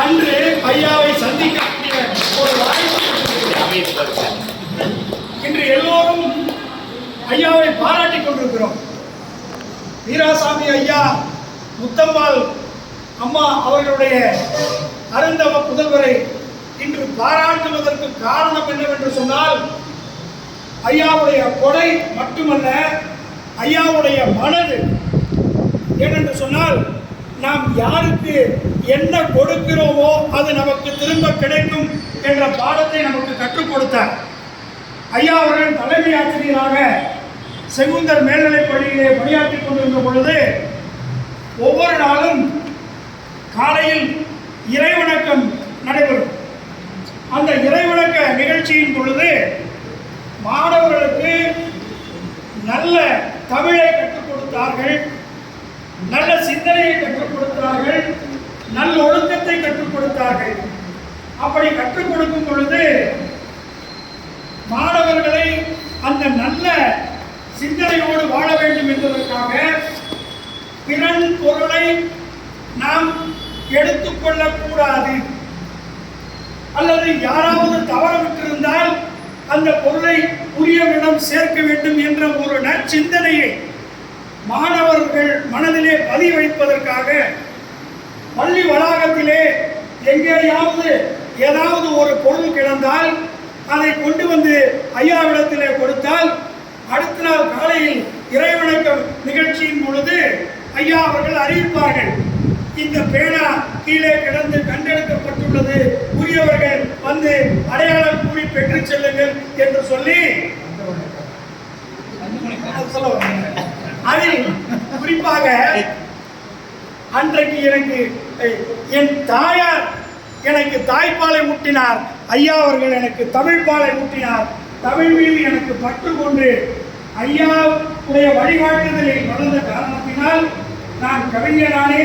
அன்று ஐயாவை சந்திக்கக்கூடிய ஒரு வாய்ப்பு. இன்று எல்லோரும் ஐயாவை பாராட்டிக் கொண்டிருக்கிறோம். வீராசாமி ஐயா, முத்தம்மாள் அம்மா அவர்களுடைய அருந்தவ புதல்வரை இன்று பாராட்டுவதற்கு காரணம் என்னவென்று சொன்னால், ஐயாவுடைய கொடை மட்டுமல்ல, ஐயாவுடைய மனது. ஏனென்று சொன்னால், நாம் யாருக்கு என்ன கொடுக்கிறோமோ அது நமக்கு திரும்ப கிடைக்கும் என்ற பாடத்தை நமக்கு கற்றுக் கொடுத்தார். ஐயா அவர்கள் தலைமை ஆசிரியராக செங்குந்தர் மேல்நிலைப் பள்ளியிலே பணியாற்றிக் கொண்டிருந்த பொழுது ஒவ்வொரு நாளும் காலையில் இறைவணக்கம் நடைபெறும். அந்த இறைவணக்க நிகழ்ச்சியின் பொழுது மாணவர்களுக்கு நல்ல தமிழை கற்றுக் கொடுத்தார்கள், நல்ல சிந்தனையை கற்றுக் கொடுத்தார்கள், நல்ல ஒழுக்கத்தை கற்றுக் கொடுத்தார்கள். அப்படி கற்றுக் கொடுக்கும் பொழுது மாணவர்களை அந்த நல்ல சிந்தனையோடு வாழ வேண்டும் என்பதற்காக பிறன் பொருளை நாம் எடுத்துக்கொள்ளக்கூடாது, அல்லது யாராவது தவறவிட்டிருந்தால் அந்த பொருளை உரியவரிடம் சேர்க்க வேண்டும் என்ற ஒரு நற்சிந்தனையை மாணவர்கள் மனதிலே பதிய வைப்பதற்காக பள்ளி வளாகத்திலே எங்கேயாவது ஏதாவது ஒரு பொருள் கிடந்தால் அதை கொண்டு வந்து ஐயாவிடத்திலே கொடுத்தால் அடுத்த நாள் காலையில் இறைவணக்க நிகழ்ச்சியின் பொழுது ஐயா அவர்கள் அறிவிப்பார்கள், இந்த பேனா கீழே கிடந்து கண்டெடுக்கப்பட்டுள்ளது, உரியவர்கள் வந்து அடையாளம் கூறி பெற்று செல்லுங்கள் என்று சொல்லி அதில் குறிப்பாக அன்றைக்கு எனக்கு என் தாயார் எனக்கு தாய்ப்பாலை ஊட்டினார், ஐயா அவர்கள் எனக்கு தமிழ் பாலை ஊட்டினார். தமிழ் மீது எனக்கு பற்று கொண்டு ஐயாவுடைய வழிகாட்டுதலில் வளர்ந்த காரணத்தினால் நான் கவிஞரானே,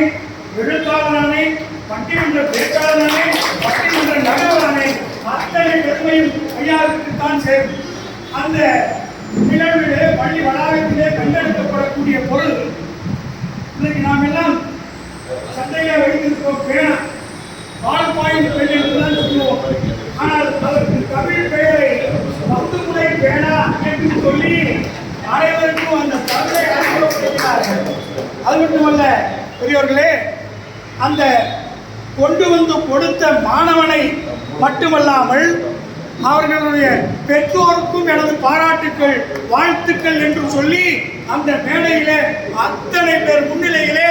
எழுத்தாளரானே, பட்டிமன்ற பேச்சாளரானே, பட்டிமன்ற நகரானே. அத்தனை பெருமையும் ஐயாவுக்கு தான் சேரும். அந்த நிகழ்விலே பள்ளி வளாகத்திலே கண்டெடுக்கப்படக்கூடிய பொருள் இன்னைக்கு நாம் எல்லாம் சந்தையில வைத்திருக்கிறோம் பேனா, பால் பாயிண்ட் பெண் என்றுதான் சொல்லுவோம். ஆனால் அதற்கு தமிழ் பெயரை பத்துமுனை பேனா என்று சொல்லி அனைவருக்கும் அந்த தமிழை அறிமுகப்படுத்தினார்கள். அது மட்டுமல்ல பெரியவர்களே, அந்த கொண்டு வந்து கொடுத்த மாணவனை மட்டுமல்லாமல் அவர்களுடைய பெற்றோருக்கும் எனது பாராட்டுக்கள், வாழ்த்துக்கள் என்று சொல்லி அந்த மேடையிலே அத்தனை பேர் முன்னிலையிலே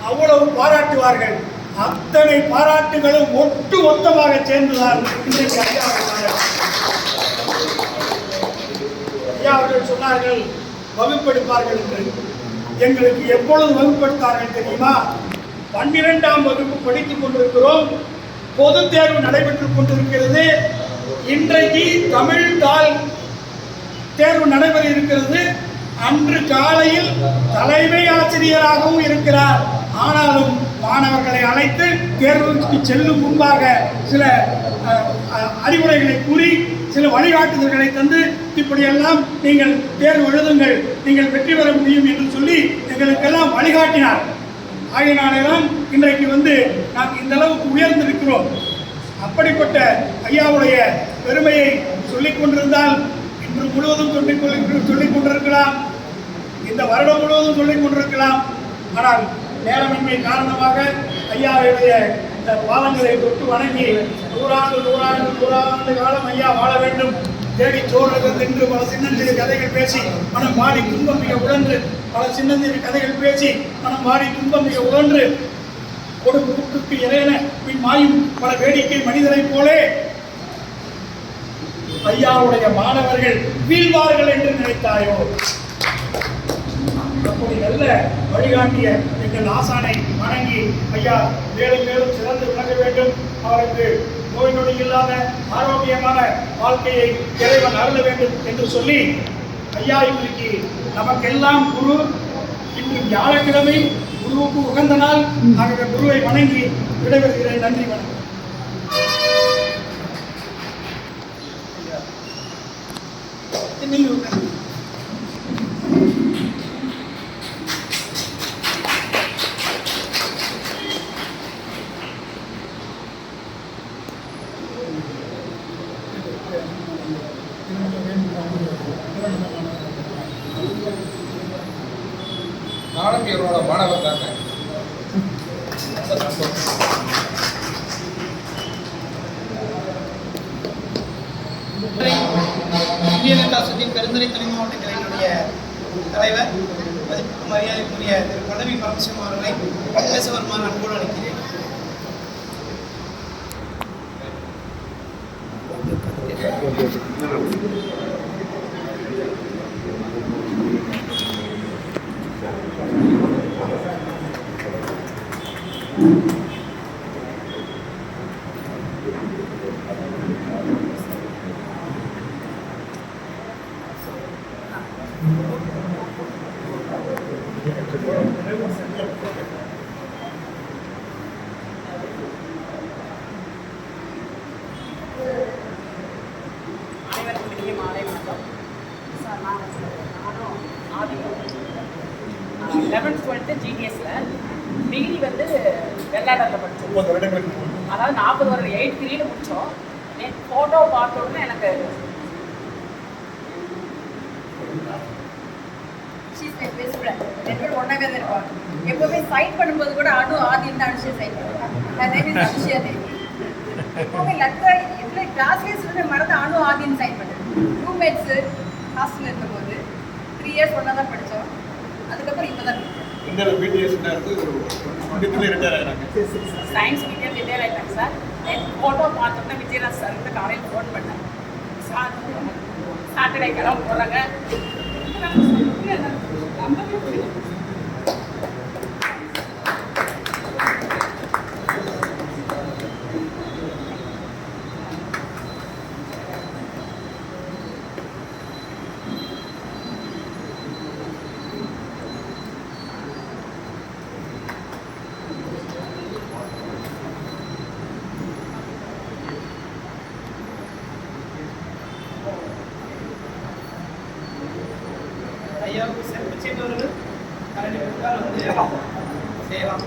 அவ்வளவு பாராட்டுவார்கள். அத்தனை பாராட்டுகளும் ஒட்டு மொத்தமாக சேர்ந்துதான் இன்றைக்கு ஐயா அவர்கள் சொன்னார்கள் வகுப்பெடுப்பார்கள் என்று. எங்களுக்கு எப்பொழுது வகுப்பெடுத்தார்கள் தெரியுமா? 12ஆம் வகுப்பு படித்துக் கொண்டிருக்கிறோம், பொது தேர்வு நடைபெற்றுக் கொண்டிருக்கிறது. இன்றைக்கு தமிழ் தாள் தேர்வு நடைபெற இருக்கிறது. அன்று காலையில் தலைமை ஆசிரியராகவும் இருக்கிறார். ஆனாலும் மாணவர்களை அழைத்து தேர்வுக்கு செல்லும் முன்பாக சில அறிவுரைகளை கூறி, சில வழிகாட்டுதல்களை தந்து, இப்படியெல்லாம் நீங்கள் தேர்வு எழுதுங்கள், நீங்கள் வெற்றி பெற முடியும் என்று சொல்லி எங்களுக்கெல்லாம் வழிகாட்டினார். ஆகையினால்தான் இன்றைக்கு நாம் இந்த அளவுக்கு உயர்ந்திருக்கிறோம். அப்படிப்பட்ட ஐயாவுடைய பெருமையை சொல்லிக் கொண்டிருந்தால் இன்று முழுவதும் சொல்லிக் கொண்டிருக்கலாம், இந்த வருடம் முழுவதும் சொல்லிக் கொண்டிருக்கலாம். ஆனால் நேரமின்மை காரணமாக ஐயாவுடைய இந்த பாதங்களை தொட்டு வணங்கி 100 காலம் ஐயா வாழ வேண்டும், தேடி சோறு தின்று பல சின்னஞ்சிறு கதைகள் பேசி மனம் மாறி துன்பம் மிக உழன்று, பல சின்னஞ்சிறு கதைகள் பேசி மனம் மாறி துன்பம் மிக உழன்று, கொடுப்பு கூட்டுக்கு இறையன பின் மாயும் பல வேடிக்கை மனிதரைப் போலே ஐயாவுடைய மாணவர்கள் வீழ்வார்கள் என்று நினைத்தாயோ? அப்படி நல்ல வழிகாட்டிய எங்கள் ஆசானை வணங்கி ஐயா மேலும் மேலும் சிறந்து விளங்க வேண்டும், அவருக்கு நோய் நொடி இல்லாத ஆரோக்கியமான வாழ்க்கையை இறைவன் அருள வேண்டும் என்று சொல்லி, ஐயா இன்றைக்கு நமக்கெல்லாம் குரு. இன்று வியாழக்கிழமை குருவுக்கு உகந்த நாள். ஆகவே குருவை வணங்கி விடைபெறுகிறேன். நன்றி, வணக்கம். நானும் என்னோட மாணவர் தாங்க. ரொம்ப சந்தோஷம். இந்திய காசுத்தின் பெருந்துறை துணை மாவட்ட கிளையினுடைய தலைவர் மரியாதைக்குரிய திரு பல்லவி பரமசிவம் அவர்களை பேச வருமாறு அன்போடு அழைக்கிறேன். அனைவருக்கும் இனிய மாலை வணக்கம் சார். நானும் ஆதி 11th 12th ஜிடிஎஸில் டிகிரி வந்து வெள்ளாடரில் படித்தோம். அதாவது 40 வருடம் 8th grade முடித்தோம். ஃபோட்டோ பார்த்த உடனே எனக்கு ஒன்றாவே தான் இருப்பாங்க. எப்போவுமே சைட் பண்ணும்போது கூட ஆதின்னு தான் அனுஷியா சைட் பண்ணுவாங்க. அனுஷியா எப்போவுமே லெட்டர் எதில் கிளாஸ்லேயே சொல்லி மறந்து ஆதின்னு சைன் பண்ணேன். ரூம்மேட்ஸு ஹாஸ்டலில் இருக்கும்போது 3 years ஒன்றா தான் படித்தோம். அதுக்கப்புறம் இப்போ தான் சயின்ஸ் மீடியம் ரிட்டையர் ஆகிட்டாங்க சார். ஃபோட்டோ பார்த்தோம்னா விஜயராஜ் சார் கிட்ட காலையில் ஃபோன் பண்ணேன். சார் சாட்டர்டே கிளம்ப போகிறாங்க. ஐயாவுக்கு சிறப்பு செய்தவர்கள் கரடி கொடுத்தால் வந்து செய்யலாம்.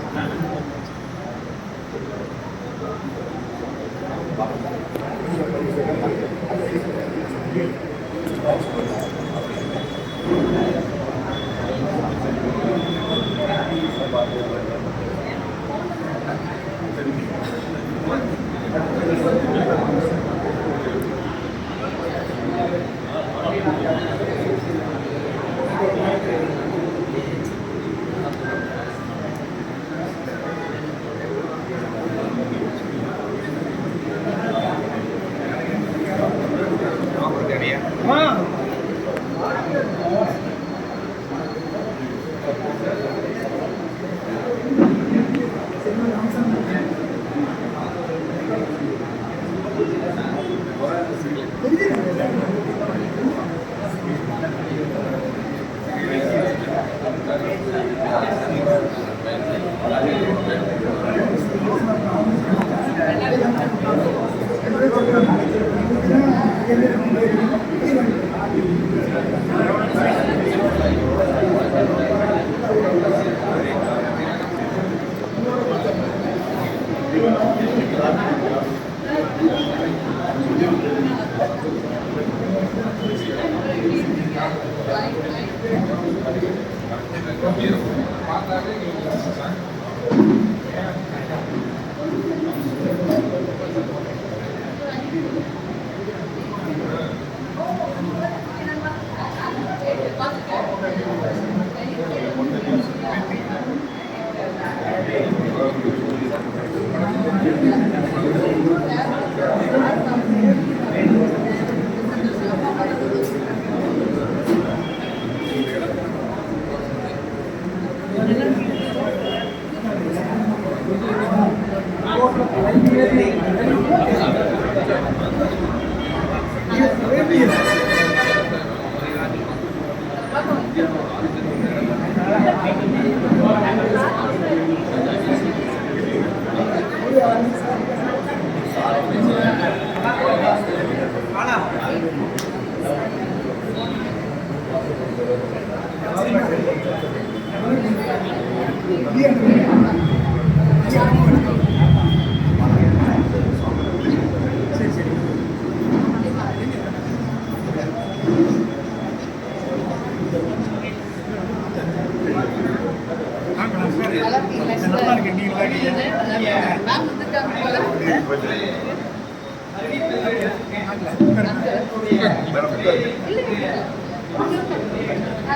நம்மளுடைய மேம் வந்துட்டாங்க போல.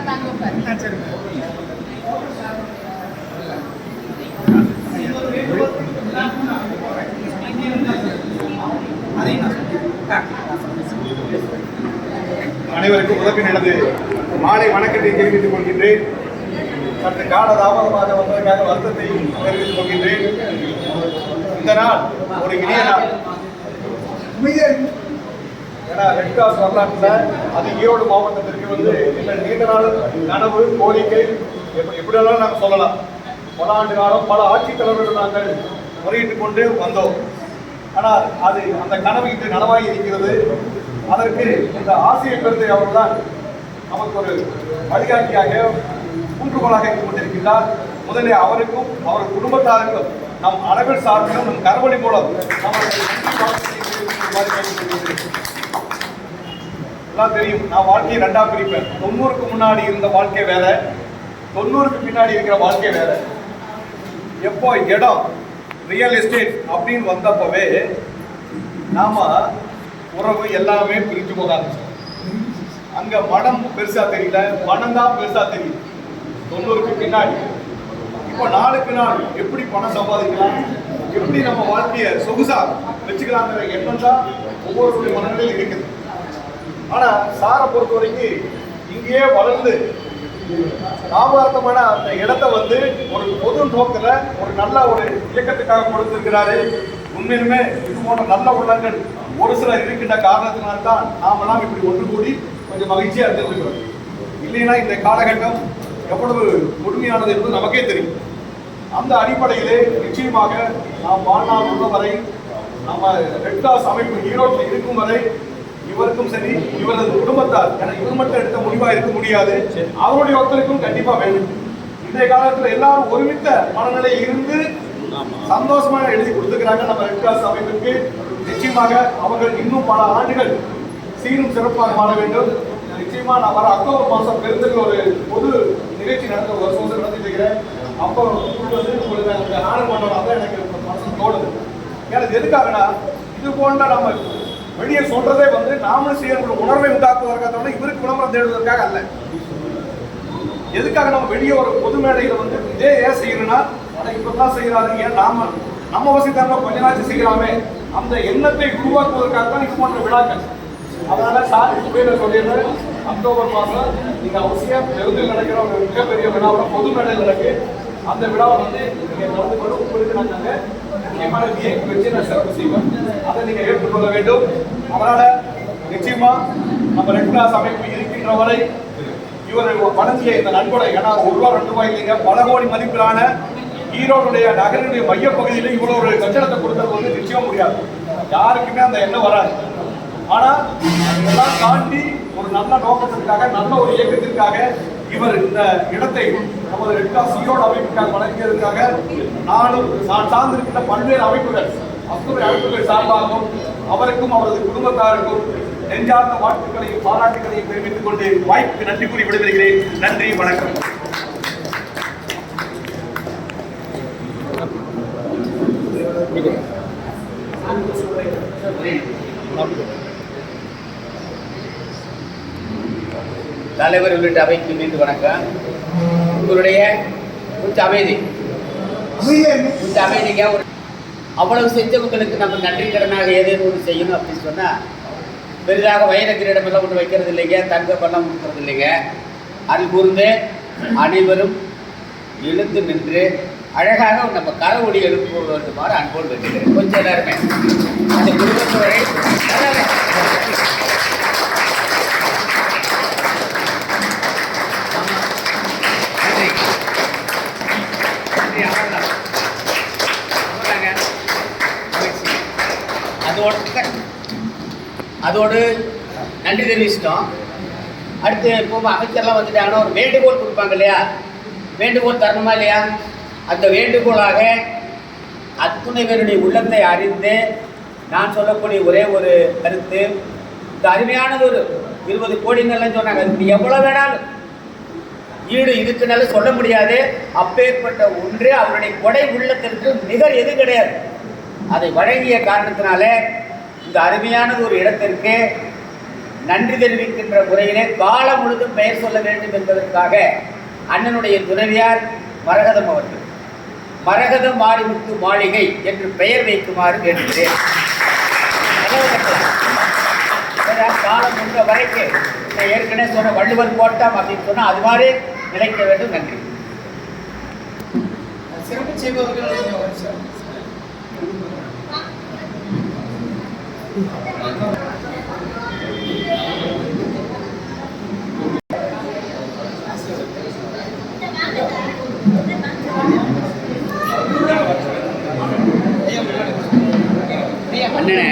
நாங்க உட்காரு. அனைவருக்கும் முதற்கண் எனது மாலை வணக்கத்தை தெரிவித்துக் கொள்கின்றேன். சற்று கால தாமதமாக வந்ததற்காக வருத்தத்தை தெரிவித்துக் கொள்கின்றேன். இந்த நாள் ஒரு இனிய நாள். ஏன்னா ரெட் கிராஸ் வரலாற்றில் அது ஈரோடு மாவட்டத்திற்கு வந்து என்ன நீண்ட நாள் கனவு கோரிக்கை எப்படியெல்லாம் நாங்கள் சொல்லலாம். பல ஆண்டு காலம் பல ஆட்சித்தலைவர்கள் நாங்கள் முறையிட்டு கொண்டு வந்தோம். ஆனால் அது அந்த கனவு இன்று நனவாகி இருக்கிறது. அதற்கு இந்த ஆசிரியர் பெருந்தை அவர்தான் நமக்கு ஒரு வழிகாட்டியாக ஊன்றுகோலாக இருந்து கொண்டிருக்கிறார். முதலில் அவருக்கும் அவர் குடும்பத்தாருக்கும் நம் அனைவர் சார்பிலும் நம் கரவழி மூலம் எல்லாம் தெரியும். நான் வாழ்க்கையை ரெண்டாக பிரிப்பேன். 90க்கு முன்னாடி இருந்த வாழ்க்கை வேற, 90க்கு பின்னாடி இருக்கிற வாழ்க்கை வேற. எப்போ இடம் ரியல் எஸ்டேட் அப்படின்னு வந்தப்பவே நாம உறவு எல்லாமே பிரிஞ்சு போக ஆரம்பிச்சோம். அங்க மனம் பெருசா தெரியல, பணம் தான் பெருசா தெரியும் 90க்கு பின்னாடி. இப்போ நாளுக்கு நாள் எப்படி பணம் சம்பாதிக்கலாம், எப்படி நம்ம வாழ்க்கையை சொகுசா வச்சுக்கலாங்கிற எண்ணம் தான் ஒவ்வொருடைய மனநிலையில் இருக்குது. ஆனா சாரை பொறுத்த வரைக்கும் இங்கேயே வளர்ந்து லாபார்த்தமான அந்த இடத்தை வந்து ஒரு பொது நோக்கில் ஒரு நல்ல ஒரு இயக்கத்துக்காக கொடுத்திருக்கிறாரு. உண்மையிலுமே இது போன்ற நல்ல உள்ளங்கள் ஒரு சிலர் இருக்கின்ற காரணத்தினால்தான் நாமெல்லாம் இப்படி ஒன்று கூடி கொஞ்சம் மகிழ்ச்சியா இருந்திருக்கிறோம். இல்லைன்னா இந்த காலகட்டம் எவ்வளவு கொடுமையானது என்பது நமக்கே தெரியும். அந்த அடிப்படையிலே நிச்சயமாக நாம் வாழ்நாள் உள்ள வரை நம்ம ரெட் கிராஸ் அமைப்பு ஈரோட்டில் இருக்கும் வரை இவருக்கும் சரி இவரது குடும்பத்தார், ஏன்னா இவர் மட்டும் எடுத்த முடிவா இருக்க முடியாது, அவருடைய ஒருத்தருக்கும் கண்டிப்பா வேண்டும். இன்றைய காலத்துல எல்லாரும் ஒருமித்த மனநிலை இருந்து சந்தோஷமாக எழுதி கொடுத்துக்கிறாங்க நம்ம ரெட் கிராஸ் அமைப்புக்கு. நிச்சயமாக அவர்கள் இன்னும் பல ஆண்டுகள் சீரும் சிறப்பாக வாழ வேண்டும். நிச்சயமா நான் வர அக்டோபர் மாதம் பெருந்துக்கு ஒரு பொது நிகழ்ச்சி நடத்த ஒரு வருஷம் நடத்திட்டு இருக்கிறேன். அப்போ வந்து உங்களுக்கு அந்த நாடு கொண்டோம் தான் எனக்கு மனசு தோணுது. ஏன்னா எதுக்காகனா இது போன்ற நம்ம வெளியே சொல்றதே வந்து நாமளும் செய்யக்கூடிய உணர்வை உண்டாக்குவதற்காக தவிர இவருக்கு விளம்பரம் தேடுவதற்காக அல்ல. எதுக்காக நம்ம வெளியே ஒரு பொது மேடையில வந்து இதே ஏன் செய்யணும்னா அதை இப்பதான் செய்யறாரு, ஏன் நம்ம வசதிக்காக கொஞ்ச நாள் செய்யலாமே அந்த எண்ணத்தை உருவாக்குவதற்காக தான் இது போன்ற விழாக்கள். அதனால சார் பேரை சொல்லிடுறேன், அக்டோபர் மாதம் நீங்க அவசியம் பெருந்தில் நடக்கிற ஒரு மிகப்பெரிய விழாவோட பொது மேடையில் நடக்கு. அந்த விழாவை வந்து நீங்க நடந்து கொண்டு உங்களுக்கு நாங்கள் முக்கியமான விஐபி வச்சு நான் சிறப்பு செய்வேன். அதை நீங்க ஏற்றுக்கொள்ள வேண்டும். அதனால நிச்சயமா நம்ம ரெட் கிராஸ் அமைப்பு இருக்கின்ற வரை இவர் வழங்கிய இந்த நன்கொடை, ஏன்னா ₹1 இல்லைங்க, பல கோடி மதிப்பிலான ஈரோடுடைய நகரினுடைய மையப்பகுதியில் இவ்வளவு ஒரு கட்டடத்தை கொடுத்தது வந்து நிச்சயம் முடியாது. யாருக்குமே அந்த எண்ணம் வராது. ஆனா அதெல்லாம் தாண்டி ஒரு நல்ல நோக்கத்திற்காக நல்ல ஒரு இயக்கத்திற்காக இவர் இந்த இடத்தை நமது ரெட் கிராஸ் ஈரோடு அமைப்புக்காக வழங்கியதற்காக நான் சார்ந்திருக்கின்ற பல்வேறு அமைப்புகள் அத்துறை அமைப்புகள் சார்பாகவும் அவருக்கும் அவரது குடும்பத்தாருக்கும் நெஞ்சார்ந்த வாழ்த்துக்களையும் பாராட்டுகளையும் தெரிவித்துக் கொண்டு வாய்ப்புக்கு நன்றி கூறி விடைபெறுகிறேன். நன்றி, வணக்கம். தலைவர் உள்ளிட்ட அவைக்கு மீண்டும் வணக்கம். உங்களுடைய கொஞ்சம் அமைதிங்க. ஒரு அவ்வளவு செஞ்சவங்களுக்கு நம்ம நன்றி கடனாக ஏதேனும் ஒன்று செய்யணும் அப்படின்னு சொன்னால் பெரிதாக வைரக்கிரீடமெல்லாம் ஒன்று வைக்கிறது இல்லைங்க, தங்க பணம் கொடுக்கறது இல்லைங்க. அது கூர்ந்து அனைவரும் எழுந்து நின்று அழகாக நம்ம கரவொடி எழுப்பு வேண்டுமாறு அன்போடு வைக்கிறேன். கொஞ்சம் எல்லாருமே அந்த குடும்பத்தோரை அதோடு நன்றி தெரிவிச்சிட்டோம். அடுத்து இப்போ அமைச்சர்லாம் வந்துட்டாங்கன்னா ஒரு வேண்டுகோள் கொடுப்பாங்க இல்லையா, வேண்டுகோள் தரணுமா இல்லையா? அந்த வேண்டுகோளாக அத்துணை பேருடைய உள்ளத்தை அறிந்து நான் சொல்லக்கூடிய ஒரே ஒரு கருத்து, இந்த அருமையானது ஒரு 20 கோடிங்கெல்லாம் சொன்னாங்க. அதுக்கு எவ்வளோ வேணாலும் ஈடு இதுக்குனால சொல்ல முடியாது. அப்பேற்பட்ட ஒன்றே அவருடைய கொடை உள்ளத்திற்கு நிகர் எது கிடையாது. அதை வழங்கிய காரணத்தினால இந்த அருமையானது ஒரு இடத்திற்கு நன்றி தெரிவிக்கின்ற முறையிலே காலம் முழுதும் பெயர் சொல்ல வேண்டும் என்பதற்காக அண்ணனுடைய துணைவியார் மரகதம் அவர்கள் மரகத மாரிமுத்து மாளிகை என்று பெயர் வைக்குமாறு கேட்கிறேன். காலம் முன்ற வரைக்கும் நான் ஏற்கனவே சொன்ன வள்ளுவர் கோட்டம் அப்படின்னு சொன்னால் அது மாதிரி நிலைக்க வேண்டும். நன்றி. சிறப்பு செய்பவர்கள் அண்ணனே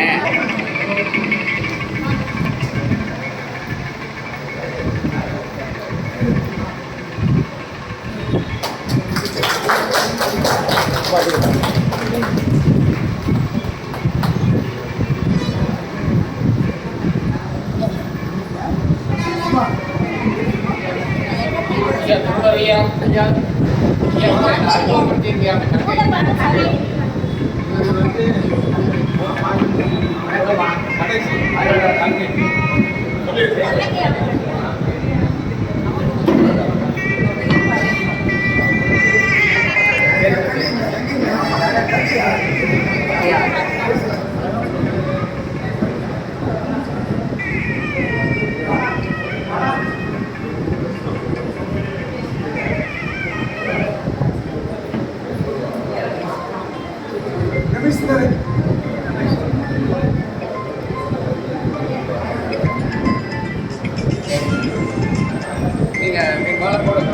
நீங்கள் மாலை போடுங்க.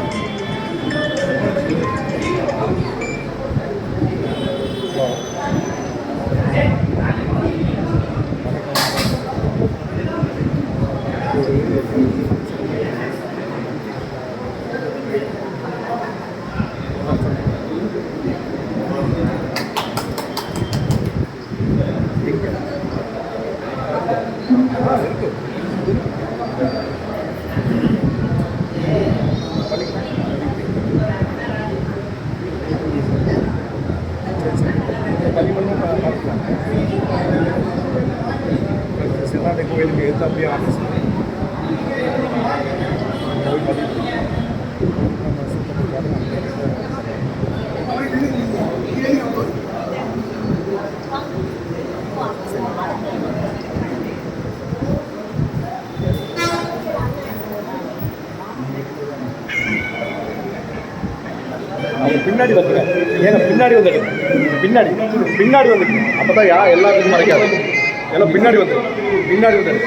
கோயிலுக்கு எடுத்து அப்படியே ஆஃபீஸ் பின்னாடி வந்துடுங்க. ஏங்க பின்னாடி வந்துடுங்க. பின்னாடி பின்னாடி வந்துடுங்க. அப்போ தான் எல்லாத்துக்கும் மறைக்காது. எல்லாம் பின்னாடி வந்துடு. பின்னாடி வந்துடு.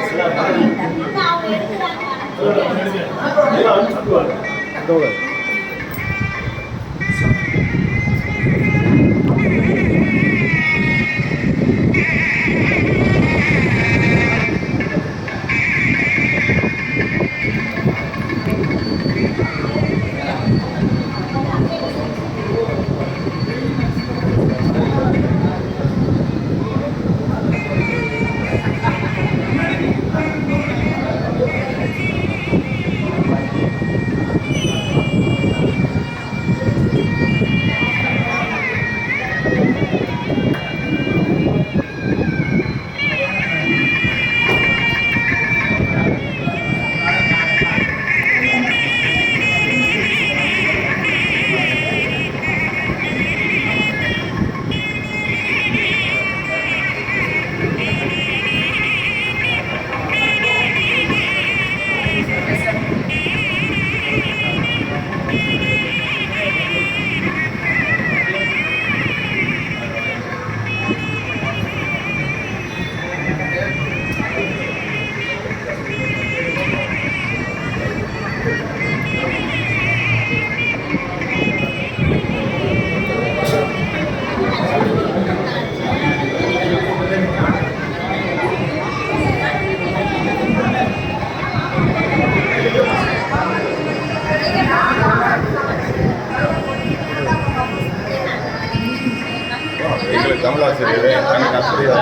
கிடையாது. நாங்கள் அப்படியே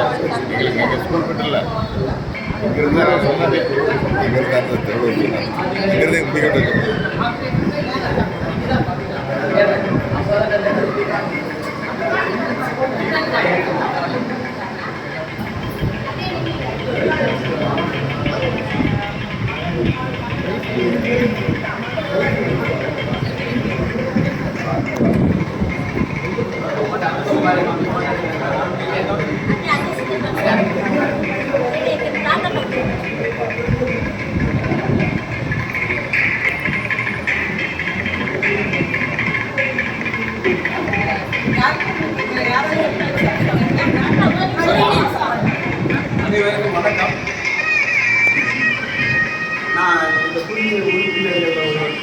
எங்களுக்கு எங்கள் ஸ்கூல் மட்டும் இல்லை, இங்கிருந்து நான் சொன்னதே, இங்கிருந்து அந்த திருவள்ளூர் சொன்னாங்க, இங்கிருந்து முடிக்கட்டு அனைவருக்கும் வணக்கம். நான் இந்த குடும்ப உறுப்பினர்கள் ஒருவர்.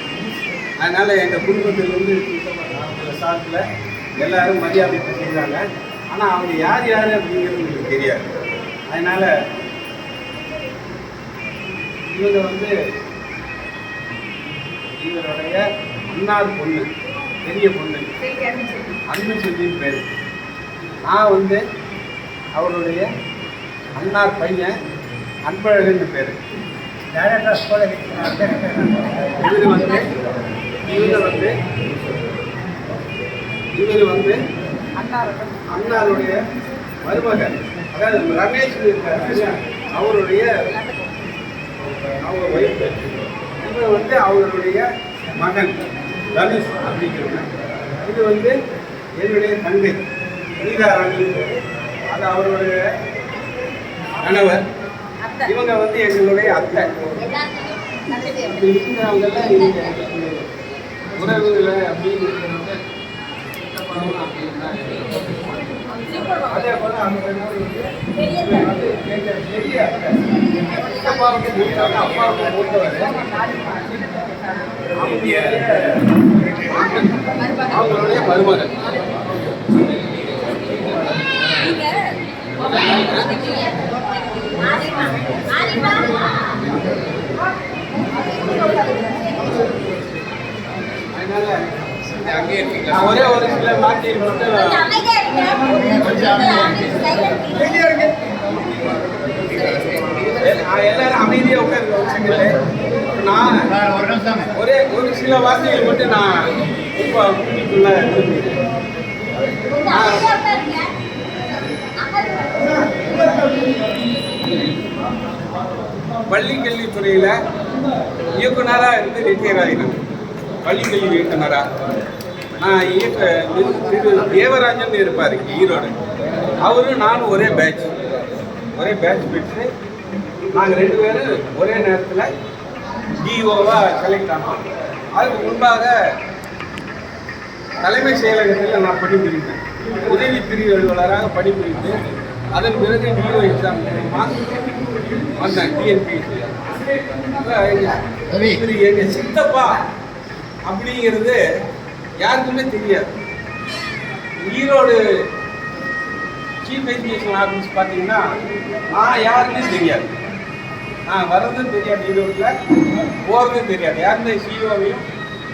அதனால் எங்கள் குடும்பத்திலிருந்து சார்பில் எல்லாரும் மரியாதை செய்கிறாங்க. ஆனால் அவங்க யார் யார் அப்படிங்கிறது எனக்கு தெரியாது. அதனால் இவங்க வந்து இவருடைய அண்ணார் பொண்ணு, பெரிய பொண்ணு அன்பு சொல்லின்னு பேர். நான் வந்து அவருடைய அண்ணார் பையன் அன்பழகன் பேர். இவர் வந்து அண்ணாருடைய மருமகன், அதாவது ரமேஷ் இருக்காரு, அவருடைய அவர் ஒய்ஃபு. இவர் வந்து அவருடைய மகன் தனுஷ் அப்படிங்கிறவங்க. இது வந்து என்னுடைய தங்கை நீதாராணி, அது அவருடைய கணவர். இவங்க வந்து எங்களுடைய அத்தை. இப்படி இருக்கிறவங்கெல்லாம் இவங்க உறவுகளை அப்படின்னு இருக்கிறவங்க. அதே போல அந்த பெரிய அத்தை, சித்தப்பாவுக்கு மூத்தவர், அப்பாவுக்கு மூத்தவர். அவங்களுடைய மருமகன். ஒரே ஒரு சில மாற்றி எல்லாரும் அமைதியாக உட்காந்து. நான் ஒரு சில வார்த்தைகள் மட்டும் நான் இப்போ பள்ளிக்கல்வித்துறையில் இயக்குனராக இருந்து ரிட்டையர் ஆகினேன். பள்ளிக்கல்வி இயக்குனராக நான் திரு தேவராஜன் இருப்பார் ஈரோடு. அவரும் நானும் ஒரே பேட்ச் பெற்று நாங்கள் 2 பேரும் ஒரே நேரத்தில் டிஓவாக செலக்ட் ஆனோம். அதுக்கு முன்பாக தலைமை செயலகத்தில் நான் பணிபுரிந்தேன். உதவி பிரிவு அலுவலராக பணிபுரிந்து அதன் பிறகு டிஓ எக்ஸாம் வந்தேன் டிஎன்பிஎஸ்சி. எங்கள் சித்தப்பா அப்படிங்கிறது யாருக்குமே தெரியாது. ஈரோடு சீஃப் எஜுகேஷன் ஆஃபீஸ் பார்த்தீங்கன்னா நான் யாருன்னே தெரியாது. நான் வர்றதும் தெரியாது, ஈரோட்டில் போகிறதும் தெரியாது. யாருமே சிஓவையும்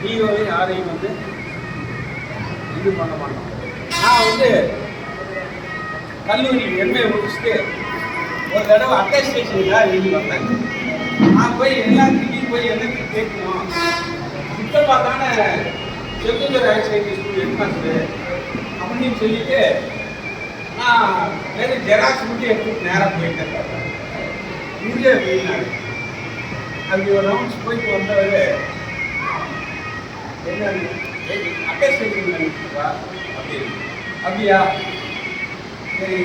டிஓவையும் யாரையும் வந்து இது பண்ண மாட்டோம். நான் வந்து கல்லூரி எம்ஏ முடிச்சுட்டு ஒரு தடவை அட்டஸ்டேஷனுக்காக எழுதி வந்தேன். நான் போய் எல்லாத்துக்கிட்டையும் போய் எனக்கு கேட்கணும், சித்தப்பா தானே Sengunthar higher secondary school headmaster அப்படின்னு சொல்லிட்டு நான் வெறும் ஜெராக்ஸ் மட்டும் எடுத்துட்டு நேராக போயிட்டேன். இங்கே போயினாரு. அப்படி ஒரு ரவுண்ட்ஸ் போயிட்டு வந்தவர் என்ன அட்டஸ்டேஷன் நினைச்சுப்பா அப்படின்னு. அப்படியா, சரி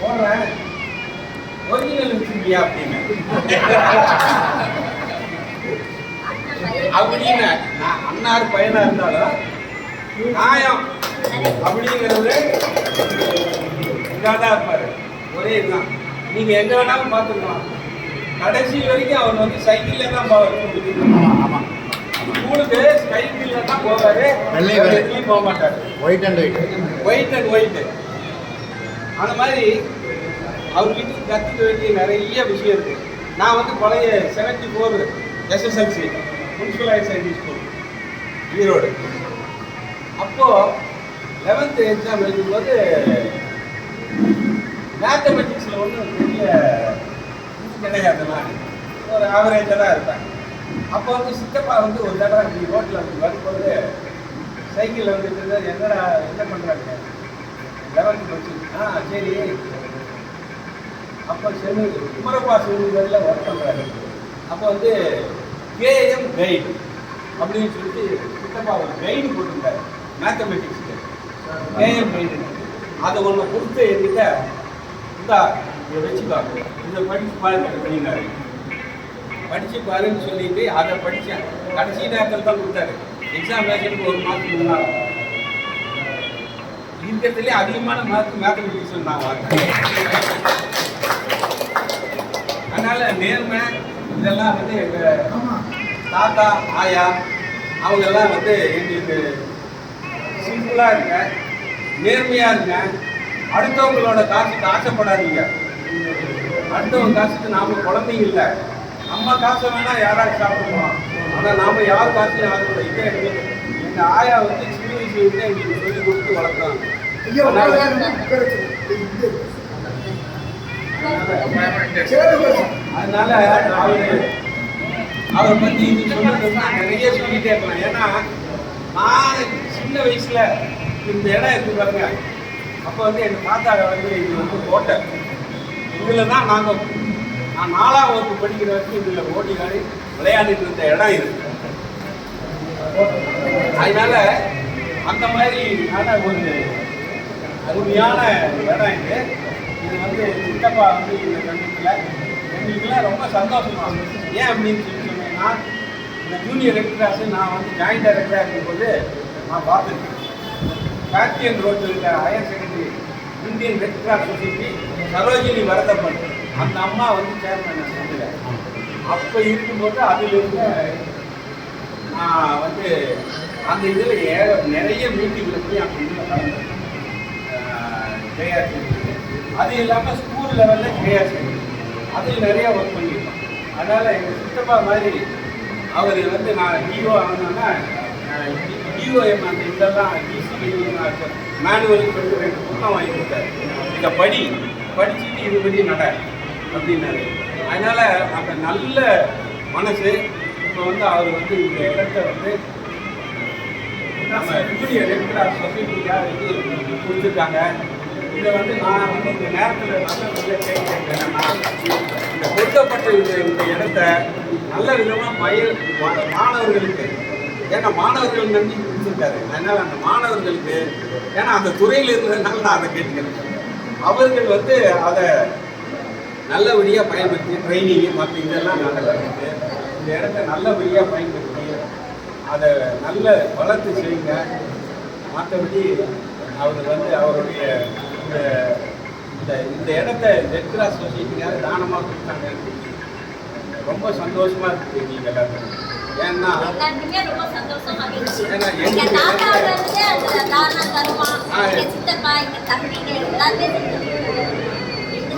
போடுறேன், ஒரிஜினல் வச்சுருக்கியா அப்படின்னு. அப்படின்னு நான் அண்ணார் பையனா இருந்தாலும் நியாயம் அப்படிங்கிறது இதாக இருப்பாரு. ஒரே இதுதான், நீங்க எங்க வேணாலும் பார்த்துக்கலாம். கடைசி வரைக்கும் அவர் வந்து சைக்கிள்ல தான் போவார். ஸ்கூலுக்கு சைக்கிள்ல தான் போவாரு, போக மாட்டாரு. White and white. அந்த மாதிரி அவர்கிட்ட கற்றுக்க வேண்டிய நிறைய விஷயம் இருக்கு. நான் வந்து பழைய 74 SSLC municipal higher secondary school Erode. அப்போது 11th எக்ஸாம் எழுதும்போது மேத்தமெட்டிக்ஸில் ஒன்றும் பெரிய கிடையாதுலாம் ஒரு ஆவரேஜாக தான் இருப்பேன். அப்போ வந்து சித்தப்பா வந்து ஒரு தடவை இப்படி ரோட்டில் அப்படி வரும்போது சைக்கிளில் வந்துட்டு என்னடா என்ன பண்ணுறாங்க 11th படிச்சு சரி. அப்போ குமரப்பா செல்லுகளில் ஒர்க் பண்ணுறாரு. அப்போ வந்து கேஎம் கைடு அப்படின்னு சொல்லிட்டு சித்தப்பா ஒரு கைடு போட்டிருந்தாரு மேத்தமெட்டிக்ஸுக்கு. கேஎம் கைடு அதை ஒன்று கொடுத்து என்கிட்ட இந்தா இதை வச்சுப்பாங்க, இதை படிச்சு பாருங்க அப்படின்னாரு. படித்து பாருன்னு சொல்லிட்டு அதை படித்தேன். கடைசி நேரத்தில் தான் கொடுத்தாரு. எக்ஸாமினேஷனுக்கு ஒரு மாதத்துக்கு முன்னால். இருக்கிறதுலே அதிகமான மார்க் மேத்தமெட்டிக்ஸ் நான் வாங்கினேன். அதனால் நேர்மை இதெல்லாம் வந்து எங்கள் தாத்தா ஆயா அவங்கெல்லாம் வந்து எங்களுக்கு சிம்பிளாக இருங்க, நேர்மையாக இருங்க, அடுத்தவங்களோட காசுக்கு ஆசைப்படாதீங்க. அடுத்தவங்க காசுக்கு நாம் குழந்தைங்க இல்லை, நம்ம காசை வேணால் யாராவது சாப்பிடுவோம், ஆனால் நாம் யார் காசுலையும் ஆசைப்பட. இதே எங்கள் ஆயா வந்து சின்ன வயசுல இருந்து எங்களுக்கு சொல்லி கொடுத்து வளர்க்குறாங்க. அதனால அவரை பற்றி சொல்றதுன்னா நிறைய சொல்லிட்டே இருக்கலாம். ஏன்னா நான் சின்ன வயசுல இந்த இடம் இருக்கு பாருங்க. அப்போ வந்து எங்கள் தாத்தா வந்து இது வந்து கோட்டை. இதில் தான் நான் 4ஆம் வகுப்பு படிக்கிற வரைக்கும் இதில் ஓடி ஆடி விளையாடிட்டு இருந்த இடம் இருக்கு. அதனால அந்த மாதிரி ஒரு அருமையான இடம் இது. இது வந்து சித்தப்பா வந்து இந்த சமயத்தில் எங்களுக்குலாம் ரொம்ப சந்தோஷமா. ஏன் அப்படின்னு சொன்னீங்கன்னா, இந்த ஜூனியர் ரெட் கிராஸ் நான் வந்து ஜாயிண்ட் டைரக்டராக இருக்கும்போது நான் பார்த்துருக்கேன். பேட்டியன் ரோட்டில் இருக்க higher secondary Indian red cross society Sarojini Varadappan அந்த அம்மா வந்து சேர்மன் சொன்னேன். அப்போ இருக்கும்போது அதிலிருந்து நான் வந்து அந்த இதில் நிறைய மீட்டிங்கில் போய் அந்த இதில் கலந்தேன். கேஆர்சி அது இல்லாமல் ஸ்கூல் லெவலில் கேஆர்சி அதில் நிறைய ஒர்க் பண்ணியிருக்கோம். அதனால் எங்கள் சித்தப்பா மாதிரி அவர் வந்து நான் டிஓ ஆனோன்னா டிஓஎம் அந்த இதெல்லாம் மேனுவல் சொல்லி 2 புத்தகம் வாங்கி கொடுத்தாரு. இதை படிச்சுட்டு இது பற்றி நட அப்படின்னாரு. அதனால் அந்த நல்ல மனசு இப்போ வந்து அவர் வந்து இந்த இடத்த வந்து நம்ம ஜூனியர் ரெட் கிராஸ் சொசைட்டிக்காக வந்து கொடுத்துருக்காங்க. இதை வந்து நான் வந்து இந்த நேரத்தில் நல்ல கேட்குறேன்னா, இந்த கொடுக்கப்பட்ட இந்த இடத்த நல்ல விதமாக மாணவர்களுக்கு, ஏன்னா மாணவர்கள் நம்பி கொடுத்துருக்காரு. அதனால் அந்த மாணவர்களுக்கு, ஏன்னா அந்த துறையில் இருந்ததுனால நான் அதை கேட்டுக்கிறேன், அவர்கள் வந்து அதை நல்லபடியாக பயன்படுத்தி ட்ரைனிங்கு மற்ற இதெல்லாம் நடக்கிறது. இந்த இடத்த நல்லபடியாக பயன்படுத்தி அதை நல்ல வளர்த்து செய்யுங்க. மற்றபடி அவர் வந்து அவருடைய இந்த இடத்த ரெட் கிராஸ் சொசைட்டிக்காக தானமாக கொடுத்தாங்க. ரொம்ப சந்தோஷமாக இருக்குது எங்களுக்கு எல்லாருக்கும். ஏன்னா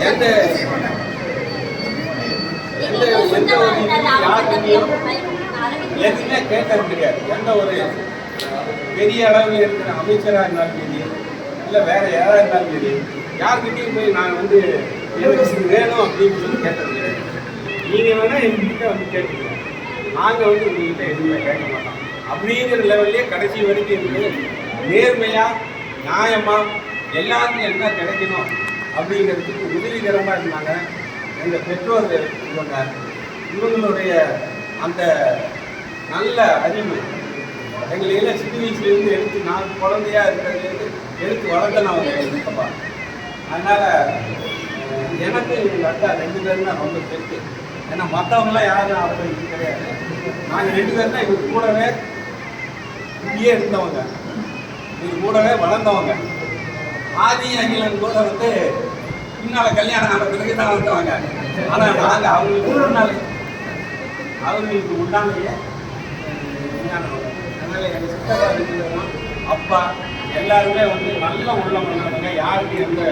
எந்த ஒரு யாருக்கையும் எதுவுமே கேட்கறது கிடையாது. எந்த ஒரு பெரிய அளவில் இருக்கிற அமைச்சராக இருந்தாலும் சரி, இல்லை வேற யாராக இருந்தாலும் சரி, யார்கிட்டையும் போய் நான் வந்து எனக்கு வேணும் அப்படின்னு சொல்லி கேட்டது கிடையாது. நீங்கள் வேணால் எங்ககிட்ட வந்து கேட்டுக்கலாம், நாங்கள் வந்து உங்கள்கிட்ட எதுவுமே கேட்க மாட்டோம். அப்படிங்கிற லெவல்லே கடைசி வரைக்கும் இருந்து நேர்மையாக நியாயமாக எல்லாருக்கும் என்ன கிடைக்கணும் அப்படிங்கிறதுக்கு உதவிகரமாக இருந்தாங்க. எங்கள் பெற்றோர் இவங்களுடைய அந்த நல்ல அறிவு எங்களையெல்லாம் சிறு வயசுலேருந்து எடுத்து நான் குழந்தையாக இருக்கிறதுலேருந்து எடுத்து வளர்த்தேன் அவங்க இருக்கப்பா. அதனால் எனக்கு எங்கள் அக்கா 2 பேரும் தான் ரொம்ப பெருத்து. ஏன்னா மற்றவங்களாம் யாரும் அப்போ இது கிடையாது. நாங்கள் 2 பேரும் தான் இவர் கூடவே இங்கேயே இருந்தவங்க, இவர் கூடவே வளர்ந்தவங்க. ஆதி அகிலன் கூட வந்து பின்னால் கல்யாணம் ஆன பிறகு தான் வந்தவங்க. ஆனால் நாங்கள் அவங்களுக்கு உண்டானையே விஞ்ஞானம். அதனால் எங்கள் சித்தப்பா இருக்கிறதுலாம் அப்பா எல்லாருமே வந்து நல்ல உள்ளம் பண்ணாங்க. யாருக்கு எந்த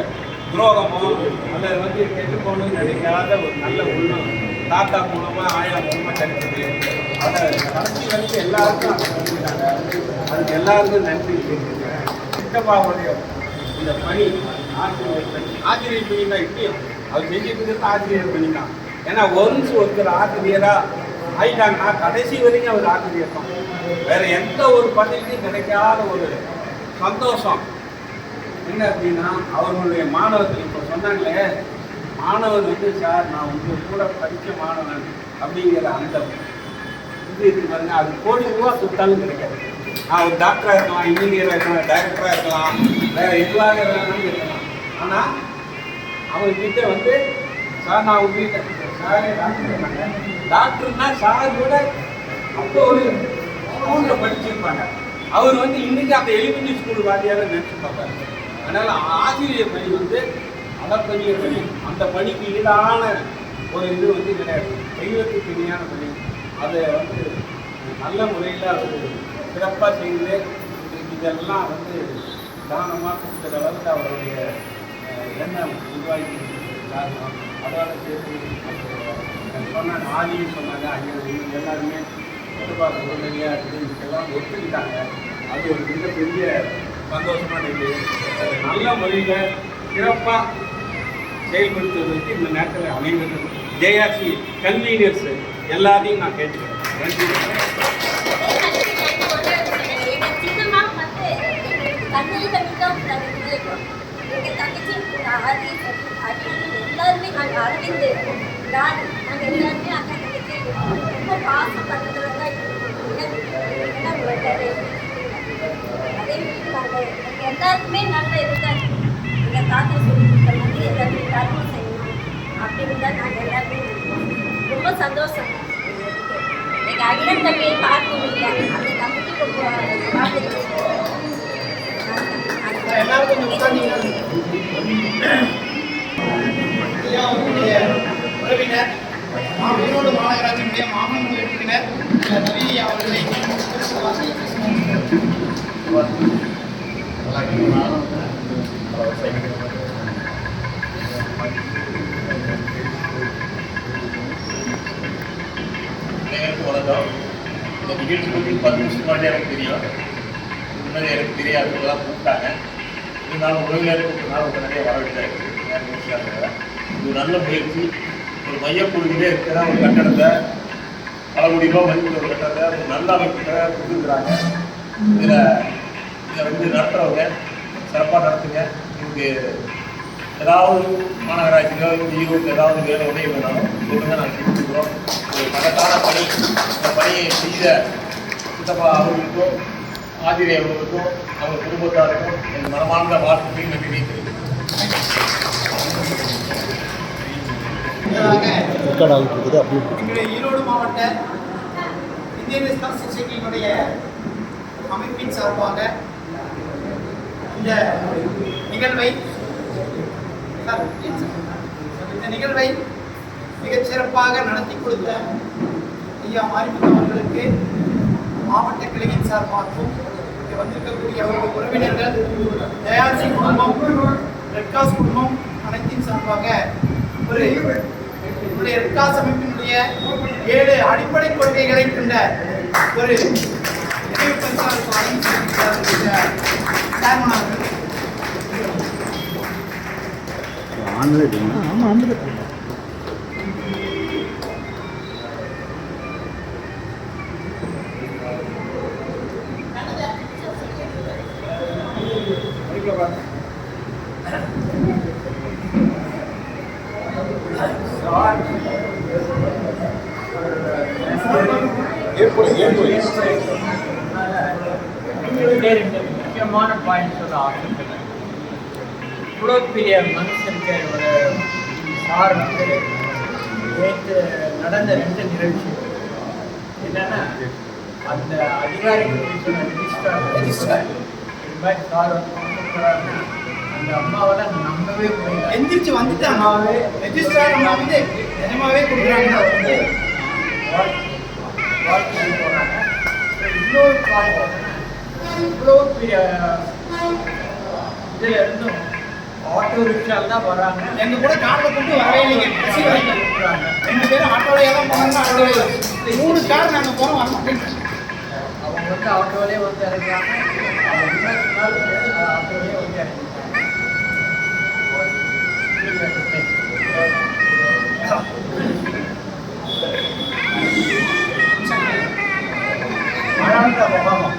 துரோகமோ அல்லது வந்து கெட்டு போகணும்னு நினைக்காத ஒரு நல்ல உள்ளம் தாத்தா மூலமாக ஆயா மூலமாக கிடைச்சது. அதை கடைசி வரைக்கும் எல்லாருக்கும் அதை செஞ்சுட்டாங்க. அதுக்கு எல்லாருக்கும் நன்றி சொல்லியிருக்கேன். சித்தப்பாவுடைய இந்த பணி ஆசிரியர் பணி தான் இப்பயும் அவர் செஞ்சுட்டு இருக்கிறது ஆசிரியர் பணி தான். ஏன்னா ஒருத்தர் ஆசிரியராக ஆயிட்டாங்கன்னா கடைசி வரைக்கும் அவர் ஆசிரியர் தான். வேற எந்த ஒரு பதவியும் கிடைக்காத ஒரு சந்தோஷம் என்ன அப்படின்னா அவர்களுடைய மாணவர்கள் இப்போ சொன்னாங்களே, மாணவர் வந்து சார் நான் கூட படித்த மாணவன் அப்படிங்கிற அந்த இது இருக்கு பாருங்க, அது கோடி ரூபா கொடுத்தாலும் கிடைக்காது. ஒரு டாக்டராக இருக்கலாம், இன்ஜினியராக இருக்கலாம், டைரக்டராக இருக்கலாம், வேற எதுவாக இருக்கலாம். ஆனால் அவங்ககிட்ட வந்து சார் நான் உங்ககிட்ட சாரே டாக்டர் டாக்டர்னா சார் கூட அப்போ ஒரு ஸ்கூலில் படிச்சிருப்பாங்க. அவர் வந்து இன்னைக்கு அந்த எலிமெண்ட்ரி ஸ்கூல் வாத்தியார நினைச்சு பார்ப்பாரு. அதனால ஆசிரியர் பணி வந்து அளப்பரிய பணி, அந்த பணிக்கு ஈடான ஒரு இது வந்து கிடையாது. தெய்வத்துக்கு இணையான பணி. அதை வந்து நல்ல முறையில் அவர் சிறப்பாக செய்து இதெல்லாம் வந்து தானமாக கொடுக்குற அளவுக்கு அவருடைய எண்ணம் உருவாக்கி காரணம். அதோட சேர்த்து சொன்னாங்க, ஆதியும் சொன்னாங்க, ஐயா எல்லாருமே எதிர்பார்க்க உடனடியாக இருக்குது, இதெல்லாம் ஒத்துக்கிட்டாங்க. அது ஒரு மிகப்பெரிய சந்தோஷமான இது. நல்ல முறையில் சிறப்பாக செயல்படுத்துவதற்கு இந்த நேரத்தில் அனைவரும் ஜேஆர்சி கன்வீனியர்ஸ் எல்லாத்தையும் நான் கேட்டுக்கிறேன். நன்றி. எல்லாருமே நாங்கள் அரவிந்த் ராணி நாங்கள் எல்லாருமே அக்கா தங்கச்சி ரொம்ப பாசப்பட்டதில் தான் அதே மாதிரி நாங்கள் எல்லாருக்குமே நல்ல இதுதான். எங்கள் தாத்தா சொல்லி கொடுத்த மாதிரி எல்லாருமே தர்மம் செய்யணும் அப்படின்னு தான் நாங்கள் எல்லாருமே ரொம்ப சந்தோஷம். எங்கள் அண்ணன் தம்பியை பார்க்க முடியாது, அந்த தம்பிக்கு ரொம்ப பார்த்துட்டு அவர்களுடைய உறவினர் ஈரோடு மாநகராட்சியினுடைய மாமன்ற உறுப்பினர் ரவி அவர்களை வணக்கம். இந்த நிகழ்ச்சி பற்றி 10 நிமிஷம் முன்னாடி எனக்கு தெரியும், முன்னாடி எனக்கு தெரியாது, இதெல்லாம் கூப்பிட்டாங்க. இருந்தாலும் உறவினருக்கு நிறைய வரவேற்றாங்க. இது நல்ல முயற்சி. ஒரு மையப்பகுதியிலே இருக்கிற ஒரு கட்டடத்தை பல கோடி ரூபாய் மதிப்புள்ள ஒரு கட்டடத்தை ஒரு நல்ல அமைப்புகிட்ட கொடுத்துருக்குறாங்க. இதை வந்து நடத்துகிறவங்க சிறப்பாக நடத்துங்க. இதுக்கு ஏதாவது மாநகராட்சியோ ஈரோடு ஏதாவது வேலை உதவி வேணாலும் சொல்லுங்கள், நாங்கள் செஞ்சு கொடுக்குறோம். ஒரு மகத்தான பணி. இந்த பணியை செய்த சித்தப்பா அவர்களுக்கும் ஆசிரியர் அவர்களுக்கும் அவங்க குடும்பத்தாருக்கும் என் மனமார்ந்த வாழ்த்துக்களை நன்றி வைக்கிறேன். எங்களுடைய ஈரோடு மாவட்ட இந்தியன் ரெஸ்டாரண்ட் சொசைட்டியினுடைய அமைப்பின் சார்பாக இந்த நிகழ்வை மிகச்சிறப்பாக நடத்தி கொடுத்த ஐயா மாரிமுத்து அவர்களுக்கு மாவட்ட கிளையின் சார்பாகவும் இங்கே வந்திருக்கக்கூடிய அவருடைய உறவினர்கள், ஜேஆர்சி குடும்பம், ரெட்காஸ் குடும்பம் அனைத்தின் சார்பாக ஒரு ரெட்காஸ் அமைப்பினுடைய 7 அடிப்படை கொள்கைகளை கொண்ட ஒரு நினைவு பரிசாளர் முக்கியமான பாயிண்ட் சொல்ல ஆசைப்படுறேன். இவ்வளோ பெரிய மனுஷனுக்கு ஒரு சார் வந்து நேற்று நடந்த 2 நிகழ்ச்சி என்னன்னா, அந்த அதிகாரிகள் சொன்ன ரெஜிஸ்டார் சார் வந்து அந்த அம்மாவால் நம்பவே முடியல. எந்திரிச்சு வந்துட்டு அம்மாவே ரெஜிஸ்டார் அம்மா வந்து நிஜமாவே கொடுக்குறாங்க வந்து வாழ்க்கை போகிறாங்க. இன்னொரு பாயிண்ட் இவ்வளோ பெரிய இதில் இருந்தும் ஆட்டோ ரிக்ஷாவில் தான் வராங்க. எங்கள் கூட காரில் கொண்டு வரவே இல்லைங்க. கொடுக்குறாங்க. 2 பேரும் ஆட்டோவிலே தான் போனாங்க. ஆட்டோவில் 3 கார் நாங்கள் போகிறோம் வர மாட்டேங்க. அவங்க வந்து ஆட்டோவிலே வந்து இறங்குறாங்க. அப்படியே வந்து வளர்ந்த முகமும்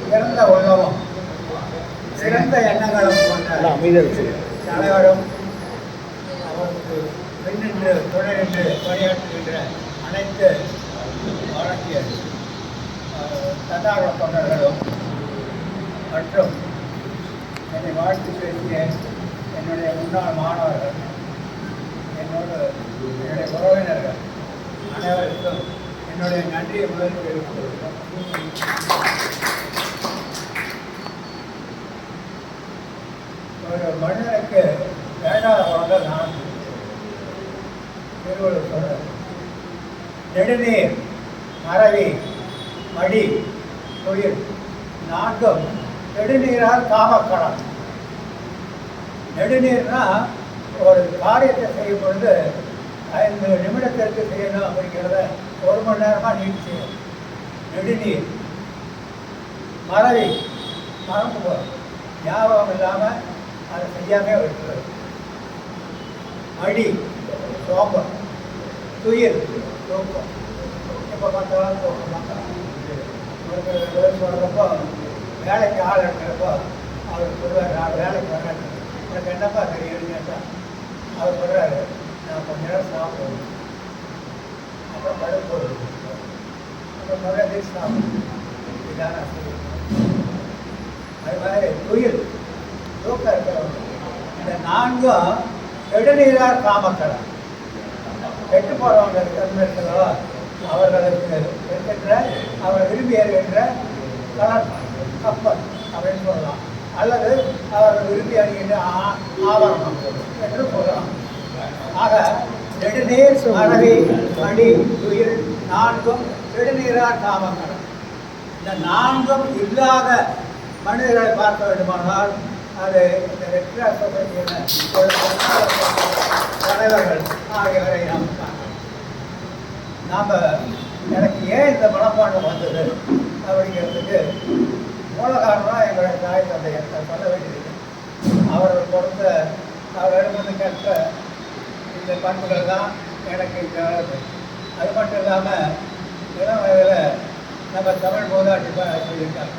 சிறந்த உள்ளமும் சிறந்த எண்ணங்களும் கொண்ட தலைவரும் அவருக்கு பின்னின்று துணைநின்று பணியாற்றுகின்ற அனைத்து வழக்கியல் தன்னார்வ தொண்டர்களும் மற்றும் என்னை வாழ்த்து பேசிய என்னுடைய முன்னாள் மாணவர்கள் என்னுடைய உறவினர்கள் அனைவருக்கும் என்னுடைய நன்றியை முதலில் தெரிவித்துள்ளோம். ஒரு மனிதனுக்கு வேண்டாத குணங்கள் நான் திருவள்ளுவர் சொல்றேன். நெடுநீர் மறவி மடி தொழில் நான்கும் நெடுநீரால் காமக்கடம். நெடுநீர்னா ஒரு காரியத்தை செய்யும் பொழுது 5 நிமிடத்திற்கு செய்யணும் அப்படிங்கிறத 1 மணி நேரமாக நீட்டி செய்யணும். நெடுநீர் மறவி மறந்து போகும், ஞாபகம் இல்லாமல் அதை செய்யாமே விட்டுறது. மடி சோம்பம், துயில் தூக்கம், எப்போ பார்த்தாலும் தூக்கம் தான். சொல்கிறப்போ வேலைக்கு ஆள் எடுக்கிறப்போ அவர் சொல்லுவார், நான் வேலைக்கு வரேன், எனக்கு என்னப்பா தெரியும்னு கேட்டால் அவர் சொல்கிறாரு, நான் கொஞ்ச நேரம் சாப்பிடுவேன், அப்புறம் படுப்பு அப்புறம் நிறைய சாப்பிடுவேன், இதுதான் நான் சொல்லுவேன். அது மாதிரி துயில் தூக்கம் இருக்கிறவங்க இந்த 4ம் நெடுநீரார் காமக்கடை. கெட்டு போகிறவங்க இருக்கிறதோ அவர்களுக்கு இருக்கின்ற அவர் விரும்பி அணிகின்ற கலர் கப்பல் அப்படின்னு சொல்லலாம், அல்லது அவர்கள் விரும்பி அணிகின்ற ஆவரணம் என்று சொல்லலாம். ஆக நெடுநீர் மறவி மடி துயில் 4ம் நெடுநீரார் காமக்கடை. இந்த 4ம் இல்லாத மனிதர்களை பார்க்க வேண்டுமானால் அது இந்த ரெட் சொசைட்டியில் தலைவர்கள் ஆகியவரை நாம் எனக்கு ஏன் இந்த மனப்பான்மை வந்தது அப்படிங்கிறதுக்கு மூல காரணமாக எங்களுடைய தாய் தந்தையை சொல்ல வேண்டியிருக்கு. அவர்கள் கொடுத்த அவர்களிடமிருந்து கேட்க இந்த பண்புகள் தான் எனக்கு இங்கே வளருது. அது மட்டும் இல்லாமல் இளம் வயதில் நம்ம தமிழ் மூதாட்டி சொல்லியிருக்காங்க,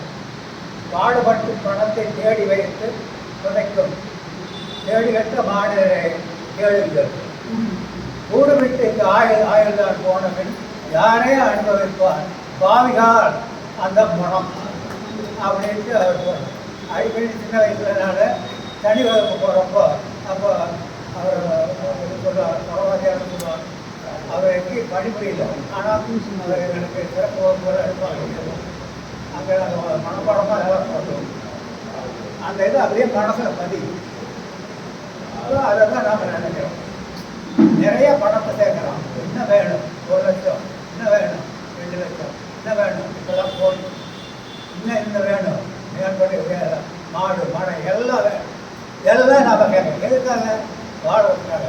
பாடுபட்டு பணத்தை தேடி வைத்து புதைக்கும் தேடி கட்ட மாநிலரை கேளுங்கள், கூடு விட்டு இங்கு ஆயுள்தான் போன பின் யாரே அனுபவிப்பார் பாவிகால் அந்த மனம் அப்படின்ட்டு அவர் சொல்றார். அடிக்கடி சின்ன வயசுலனால தனி வகுப்பு போகிறப்போ அப்போ அவர் சொல்லுவார், சகோதரியாக சொல்லுவார், அவருக்கு பணிபுரியல, ஆனால் அவர் எங்களுக்கு சிறப்பு வகுப்புகள் எடுப்பாங்க. அங்கே நாங்கள் மனப்பாடமாக எல்லாம் போட்டோம். அந்த இது அப்படியே மனசில் பதியும். அதை தான் நாம் நினைக்கிறோம். நிறைய பணத்தை சேர்க்கிறோம், என்ன வேணும், 1 லட்சம், என்ன வேணும் 2 லட்சம், என்ன வேணும் இப்போதான் போகணும், இன்னும் வேணும், மேற்படி வேணும், மாடு மழை எல்லாம் வேணும், எல்லாம் நாம் கேட்கணும். எதுக்காக? வாழ்வதற்காக.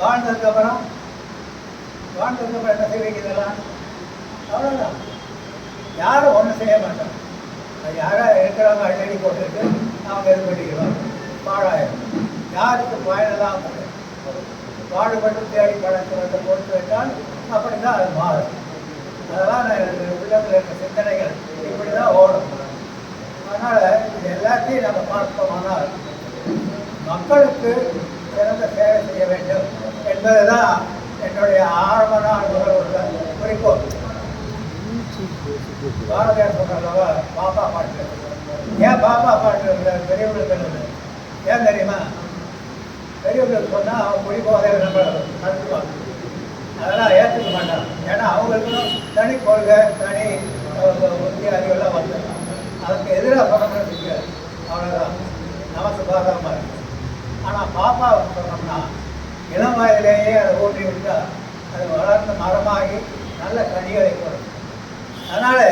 வாழ்ந்ததுக்கப்புறம் என்ன செய்வீங்க? இதெல்லாம் அவ்வளோதான். யாரும் ஒன்றும் செய்ய மாட்டோம். யாராக இருக்கிறவங்க அடிக்கடி போட்டுட்டு அவங்க இது பண்ணிக்கிறாங்க, பாழாயிரம். யாருக்கு பயனெல்லாம் பாடுபட்டு தேடி பழக்கிறத பொறுத்து வைத்தால் அப்படி தான் அது மாறும். அதெல்லாம் உள்ளத்தில் இருக்க சிந்தனைகள் இப்படி தான் ஓடும். அதனால் இது எல்லாத்தையும் நம்ம பார்த்தோம்னால் மக்களுக்கு சிறந்த சேவை செய்ய வேண்டும் என்பது தான் என்னுடைய ஆரம்ப நாள் முதல் உள்ள குறிக்கோள். பாரதியார் சொன்னல்லவா பாப்பா பாட்டு. ஏன் பாப்பா பாட்டு பெரியவர்களுக்கு ஏன் தெரியுமா? பெரியவர்களுக்கு சொன்னால் அவன் குடி போதையை நம்ம நடத்துவாங்க, அதெல்லாம் ஏற்றுக்க மாட்டாங்க. ஏன்னா அவங்களுக்கும் தனி கொள்கை தனி உறுதி அறிவெல்லாம் வந்துடும். அதுக்கு எதிராக சொல்லணும்னு தெரியாது, அவ்வளோதான். நமக்கு பாதகமாக இருக்கு. ஆனால் பாப்பா சொன்னோம்னா இளம் வயதிலேயே அதை ஊற்றி விட்டால் அது வளர்ந்து மரமாகி நல்ல கனிகளை கொடுக்கும். அதனால்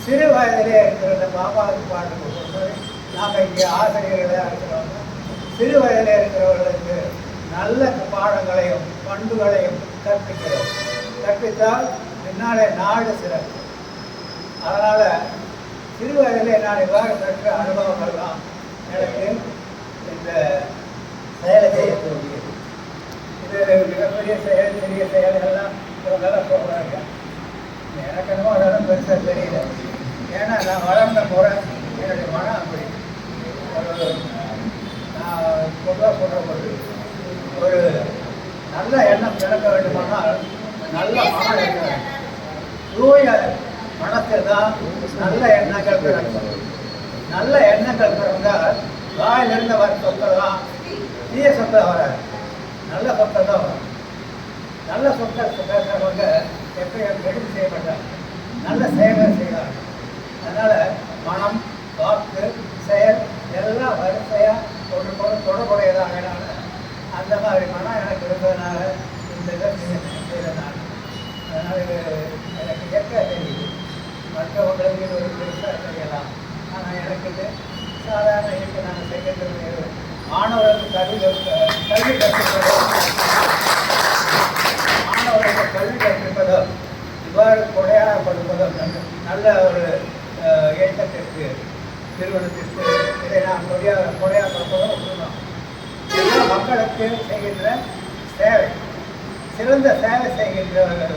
சிறு வயதிலே இருக்கிற இந்த பாப்பாவுக்கு பாட்டு சொல்றது, நாம் இங்கே ஆசிரியர்களாக இருக்கிறவங்க சிறு வயதிலே இருக்கிறவர்களுக்கு நல்ல பாடங்களையும் பண்புகளையும் கற்பிக்கிறோம். கற்பித்தால் பின்னாலே நாடு சிறப்பு. அதனால் சிறு வயதிலே நான் இவ்வாறு பெற்ற அனுபவங்கள்லாம் எனக்கு இந்த செயலை செய்ய தோன்றியது. இது மிகப்பெரிய செயல், சிறிய செயல்கள்லாம் இவங்கெல்லாம் சொல்கிறாங்க. எனக்கு என்னமோ அதெல்லாம் பெருசாக தெரியல. ஏன்னா நான் வளர்ந்த முறை என்னுடைய மனம் அப்படி. ஒரு நான் பொதுவாக சொல்கிற போது ஒரு நல்ல எண்ணம் பிறக்க வேண்டுமானால் நல்ல மனம் இருக்க வேண்டும். தூய மனத்தில் தான் நல்ல எண்ணங்கள் பிறக்கும். நல்ல எண்ணங்கள் பிறந்தால் வாயிலிருந்து வர சொற்கள்லாம் தீய சொற்கள் வராது, நல்ல சொற்கள் தான் வரும். நல்ல சொற்கள் பேசுகிறவங்க எப்பயும் எடுத்து செய்ய மாட்டாங்க, நல்ல செயல்கள் செய்கிறாங்க. அதனால் மனம், வாக்கு, செயல் எல்லாம் வரிசையாக ஒன்றுக்கொன்று தொடர்புடையதாக அந்த மாதிரி மனம் எனக்கு இருந்ததுனால இந்த இதை செய்தனால அதனால் இது எனக்கு இயற்கையாக தெரியுது. மற்றவங்களுக்கு இது ஒரு பெருசாக செய்யலாம். ஆனால் எனக்கு இது சாதாரண இயற்கை நாங்கள் செய்கிறது. மாணவர்களுக்கு கல்வி கற்பிப்பதோ மாணவர்களுக்கு கல்வி கற்பிப்பதோ இவ்வாறு கொடையாடப்படுவதோ நல்ல ஒரு இயக்கத்திற்கு நிறுவனத்திற்கு இதை நான் கொடையாடப்படுவதோ ஒன்றுதான். எல்லா மக்களுக்கு செய்கின்ற சேவை, சிறந்த சேவை செய்கின்றவர்கள்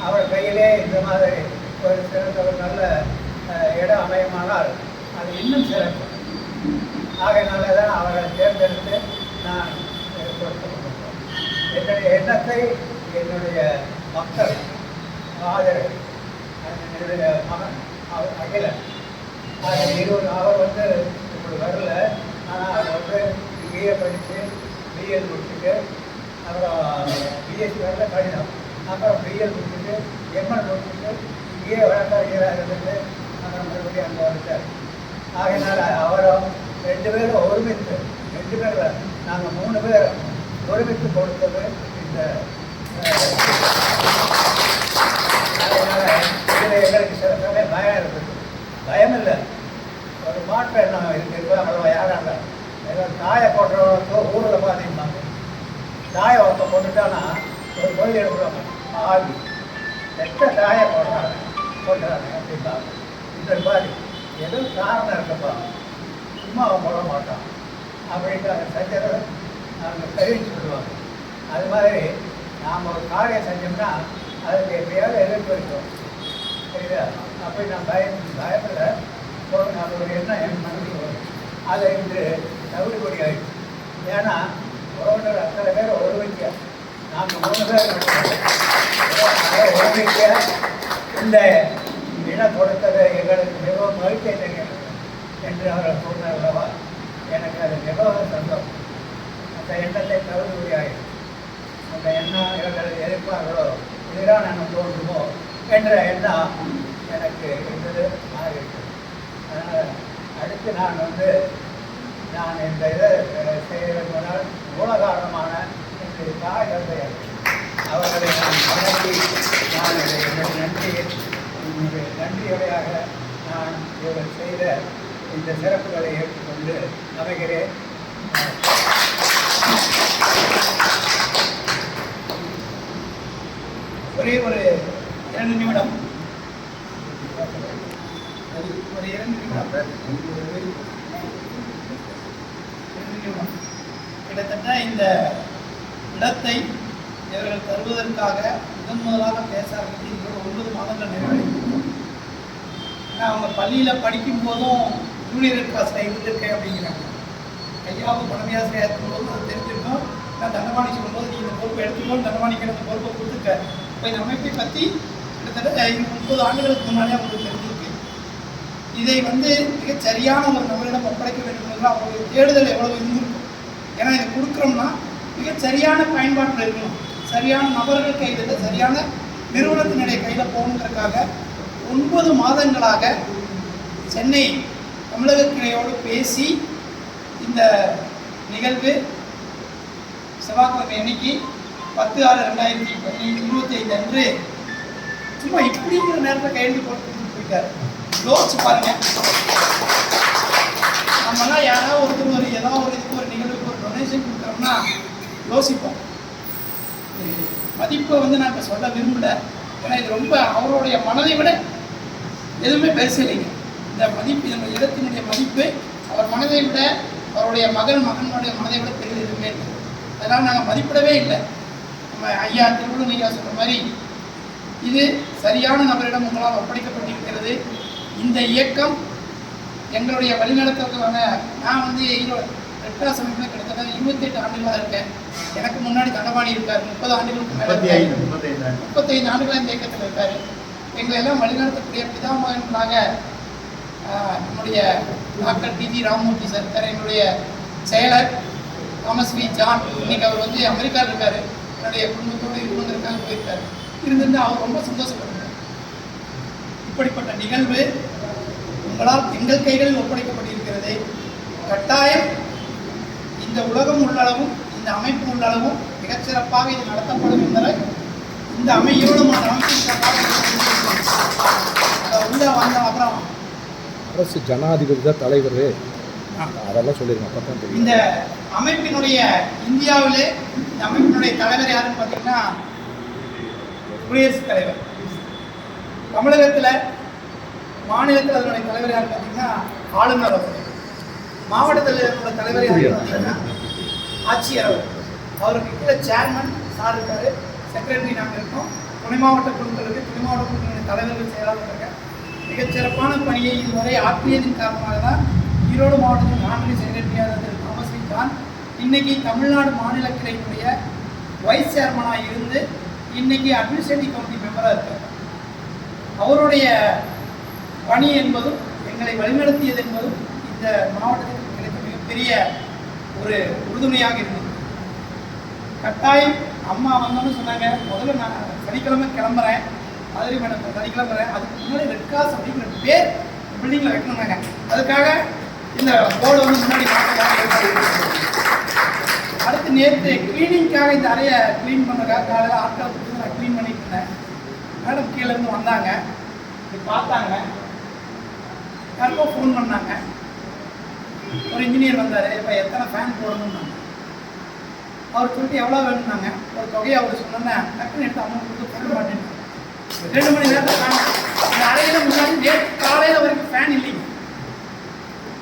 அவர் கையிலே இந்த மாதிரி ஒரு சிறந்த ஒரு நல்ல இடம் அமையுமானால் அது இன்னும் சிறப்பு. ஆகையினால தான் அவரை தேர்ந்தெடுத்து நான் கொடுத்துக்கொண்டிருக்கேன். என்னுடைய எண்ணத்தை என்னுடைய மக்கள் ஆதரவு, என்னுடைய மகன் அகிலன் அவர் வந்து இப்படி வரல. ஆனால் அவர் வந்து பிஏ படித்து பிஎல் முடிச்சுட்டு அப்புறம் பிஎஸ்சி வரல கடிதம், அப்புறம் பிஎல் முடிச்சுட்டு எம்எல் முடிச்சுட்டு இங்கேயே வழக்கறிஞராக இருந்துட்டு அப்புறம் மறுபடியும் அங்கே வந்துட்டார். ஆகையினால அவரும் 2 பேரும் ஒருமித்து, 2 பேர் நாங்கள் 3 பேர் ஒருமித்து கொடுத்தது இந்த. அதனால் இதில் எங்களுக்கு சில சமயம் பயம் இருக்குது. பயம் இல்லை, ஒரு மாற்றம் என்ன இருக்குது. அவ்வளோ யாரும் இல்லை. ஏதாவது தாயை போடுறவங்க ஊரில் பார்த்தீங்கன்னாங்க, தாயை ஒருத்த போட்டுட்டான்னா ஒரு கோயில் எடுக்கிறாங்க, ஆகி எட்ட தாயை போடுறாங்க அப்படின்பாங்க. இந்த மாதிரி எதுவும் காரணம் இருக்கப்பா, சும்மா அவன் போட மாட்டான் அப்படின்ட்டு அந்த செஞ்சதை அவங்க தெரிவிச்சு விடுவாங்க. அது மாதிரி நாம் ஒரு காரியம் செஞ்சோம்னா அதுக்கு எப்படியாவது எதிர்ப்பு இருக்கும், சரிதா? அப்படி நான் பயப்பட அது ஒரு எண்ணம் என் மனசுக்கு வரும். அதை இன்று தவிடுபடி ஆகிடுச்சு. ஏன்னா உறவினர் அத்தனை பேர் ஒருமிக்க, நாங்கள் 3 பேர் ஒருமிக்க இந்த இடம் கொடுத்தது எங்களுக்கு மிகவும் மகிழ்ச்சியை தெரிகிறது என்று அவர்கள் சொன்னவர்களவா, எனக்கு அது மிகவும் சந்தோஷம். அந்த எண்ணத்தை தவிடுபடி ஆகிடுச்சு. அந்த எண்ணம் இவர்கள் எதிர்ப்பார்களோ, இதுதான் எனக்கு தோன்றுமோ என்ற எண்ணம் எனக்கு இருந்தது மாறிவிட்டது. அதனால் அடுத்து நான் இந்த இதை செய்வதனால் மூல காரணமான என்னுடைய தாய் தந்தையர் அவர்களை நான் வணங்கி நான் என்னுடைய நன்றியுடையாக நான் இவர்கள் செய்த இந்த சிறப்புகளை ஏற்றுக்கொண்டு அமைகிறேன். ஒரே ஒரு 2 நிமிடம், ஒரு 2 நிமிடம் கிட்டத்தட்ட இந்த இடத்தை இவர்கள் தருவதற்காக முதலாக பேச ஆரம்பித்து 9 மாதங்கள் நிறைவடைக்கும். ஏன்னா அவங்க பள்ளியில் படிக்கும் போதும் ஜூனியர் கிளாஸில் இருந்திருக்கேன் அப்படிங்கிறாங்க. ஐயாவுக்கு பணவி ஆசிரியர் இருக்கும்போது அது தெரிஞ்சிருக்கும். நான் தண்டவாணி சொல்லும்போது நீ இந்த பொறுப்பை எடுத்துக்கணும், தண்டவாணிக்கு அந்த பொறுப்பை கொடுத்துருக்க. இப்போ இந்த அமைப்பை பற்றி கிட்டத்தட்ட 30 ஆண்டுகளுக்கு முன்னாலே அவங்களுக்கு தெரிஞ்சிருக்கு. இதை மிகச் சரியான ஒரு நபரிடம் ஒப்படைக்க வேண்டும் என்று அவங்களுடைய தேடுதல் எவ்வளவு இருந்திருக்கும். ஏன்னா இதை கொடுக்குறோம்னா மிகச் சரியான பயன்பாட்டில் இருக்கணும், சரியான நபர்கள் கையில், சரியான நிறுவனத்தினுடைய கையில் போகணுங்கிறதுக்காக 9 மாதங்களாக சென்னை தமிழக கிளையோடு பேசி இந்த நிகழ்வு செவ்வாய்க்கிழமை அன்னைக்கு 10/6/2025 அன்று சும்மா இப்படிங்கிற நேரத்தில் கையெழுத்து போட்டு போயிட்டார். யோசிச்சு பாருங்க, நம்மலாம் யாராவது ஒருத்தர் ஏதாவது ஒரு இதுக்கு ஒரு நிகழ்வுக்கு ஒரு டொனேஷன் கொடுக்குறோம்னா யோசிப்போம். மதிப்பை நான் இப்போ சொல்ல விரும்பல. ஏன்னா இது ரொம்ப அவருடைய மனதை விட எதுவுமே பெருசு இல்லைங்க. இந்த மதிப்பு, இந்த இடத்தினுடைய மதிப்பு அவர் மனதை விட, அவருடைய மகனுடைய மனதை விட பெரிய எதுவுமே இல்லை. அதனால் நாங்கள் மதிப்பிடவே இல்லை. நம்ம ஐயா திருவள்ளுவர் ஐயா சொல்கிற மாதிரி இது சரியான நபரிடம் உங்களால் ஒப்படைக்கப்பட்டிருக்கிறது. இந்த இயக்கம் எங்களுடைய வழிநடத்துறதுக்கான நான் வந்து ரெட் கிராஸ் அமைப்பில் கிட்டத்தட்ட 28 ஆண்டுகளாக இருக்கேன். எனக்கு முன்னாடி தண்டபாணி இருக்கார், 30 ஆண்டுகளுக்கு மேலே 35 ஆண்டுகளாக இந்த இயக்கத்தில் இருக்கார். எங்களை எல்லாம் வழிநடத்தக்கூடிய பிதாமகன்களாக நம்முடைய டாக்டர் டிஜி ராமமூர்த்தி சார் இருக்கார். எங்களுடைய செயலர் தாமஸ் வி ஜான், இன்னைக்கு அவர் வந்து அமெரிக்காவில் இருக்கார். என்னுடைய குடும்பத்தோடு இருந்திருக்காங்க, போயிருக்காரு. இருந்திருந்து அவர் ரொம்ப சந்தோஷப்படுறார். இப்படிப்பட்ட நிகழ்வு உங்களால் எங்கள் கைகளில் ஒப்படைக்கப்பட்டிருக்கிறது. கட்டாயம் இந்த உலகம் உள்ளளவும் இந்த அமைப்பு உள்ளளவும் மிகச்சிறப்பாக இது நடத்தப்படும் என்பதை இந்த ஈரோடுமான உள்ள வந்த அப்புறம் அரசு ஜனாதிபதி தான் தலைவர், அதெல்லாம் சொல்லிருங்க. இந்த அமைப்பினுடைய இந்தியாவிலே இந்த அமைப்பினுடைய தலைவர் யாருன்னு பார்த்தீங்கன்னா குடியரசுத் தலைவர். தமிழகத்தில் மாநிலத்தில் அதனுடைய தலைவர் யாருன்னு பார்த்தீங்கன்னா ஆளுநர் அவர். மாவட்டத்தில் என்னோட தலைவர் யாருன்னு பார்த்தீங்கன்னா ஆட்சியர் அவர். அவருக்கு கீழே சேர்மன் சார் இருக்காரு, செக்ரட்டரி நாங்கள் இருக்கோம், துணை மாவட்ட குழுக்களுக்கு துணை மாவட்ட குழுக்களுடைய தலைவர்கள் செயலாளர் இருக்காங்க. மிகச்சிறப்பான பணியை இதுவரை ஆற்றியதன் காரணமாக தான் ஈரோடு மாவட்டத்தின் மாநில செக்ரட்டரியாக இருந்த தாமஸ் வி ஜான் இன்னைக்கு தமிழ்நாடு மாநில கிளையினுடைய வைஸ் சேர்மனாக இருந்து இன்னைக்கு அட்மினிஸ்ட்ரேட்டிவ் கமிட்டி மெம்பராக இருக்கார். அவருடைய பணி என்பதும் எங்களை வழிநடத்தியது என்பதும் இந்த மாவட்டத்திற்கு கிடைத்த மிகப்பெரிய ஒரு உறுதுணையாக இருந்தது. கட்டாயம் அம்மா வந்தோன்னு சொன்னாங்க, முதல்ல நான் சனிக்கிழமை கிளம்புறேன், மாதிரி மேடம் சனிக்கிழமை வரேன், அதுக்கு முன்னாடி ரெட் கிராஸ் அப்படிங்கிற பேர் பில்டிங்கில் வைக்கணும்னாங்க. அதுக்காக இந்த போர்டு வந்து முன்னாடி அடுத்து நேற்று கிளீனிங்காக இந்த அறையை க்ளீன் பண்ணுறதுக்காக காலையில் ஆட்களை கொடுத்து நான் க்ளீன் பண்ணிட்டு இருந்தேன். மேடம் கீழேருந்து வந்தாங்க, பார்த்தாங்க, யாருக்கோ ஃபோன் பண்ணாங்க. ஒரு இன்ஜினியர் வந்தார், இப்போ எத்தனை ஃபேன் போடணும்னாங்க. அவர் சொல்லிட்டு எவ்வளோ வேணும்னாங்க. ஒரு தொகையை அவர் சொன்னோன்னே டக்குன்னு எடுத்து அமௌண்ட் கொடுத்து சொல்ல மாட்டேன்னு 2 மணி நேரத்தில் ஃபேன் அந்த அறையில் முன்னாடி நேற்று காலையில் வரைக்கும் ஃபேன் இல்லைங்க.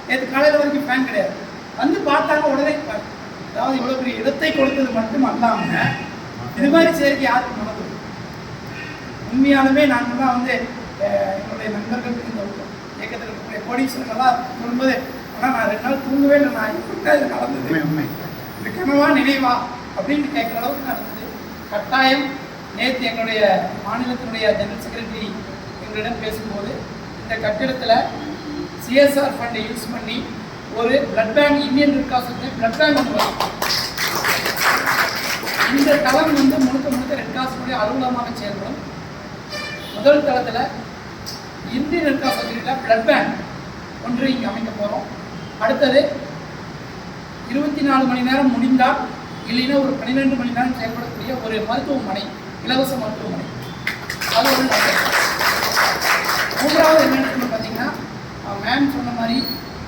நேற்று காலையில் வரைக்கும் ஃபேன் கிடையாது. வந்து பார்த்தாங்க உடனே, அதாவது இவ்வளோ பெரிய இடத்தை கொடுத்தது மட்டும் அல்லாமல் இது மாதிரி சேர்க்கை யாருக்கு நடந்தது. உண்மையாலுமே நாங்கள்லாம் வந்து என்னுடைய நண்பர்கள் இந்த இயக்கத்தில் இருக்கக்கூடிய கோடீஸ்வரங்கள்லாம் சொல்லும்போது, ஆனால் நான் 2 நாள் தூங்கவே இல்லை, நான் இப்படி இது நடந்தது இது கனவா நினைவா அப்படின்னு கேட்குற அளவுக்கு நடந்தது. கட்டாயம் நேற்று எங்களுடைய மாநிலத்தினுடைய ஜெனரல் செக்ரட்டரி எங்களிடம் பேசும்போது இந்த கட்டிடத்தில் சிஎஸ்ஆர் ஃபண்டை யூஸ் பண்ணி ஒரு blood bank, Indian red cross blood bank ஒன்று வரும். இந்த தளம் வந்து முழுக்க ரெட் கிராஸுடைய அலுவலகமாக செயல்படும். முதல் தளத்தில் இந்தியன் ரெட் கிராஸ் சொசைட்டியில் பிளட் பேங்க் ஒன்று இங்கே அமைக்க போகிறோம். அடுத்தது 24 மணி நேரம் முடிந்தால் இல்லைன்னா ஒரு 12 மணி நேரம் செயல்படக்கூடிய ஒரு மருத்துவமனை, இலவச மருத்துவமனை, அது ஒரு நல்லது. மூன்றாவது என்னன்னு பார்த்தீங்கன்னா, மேம் சொன்ன மாதிரி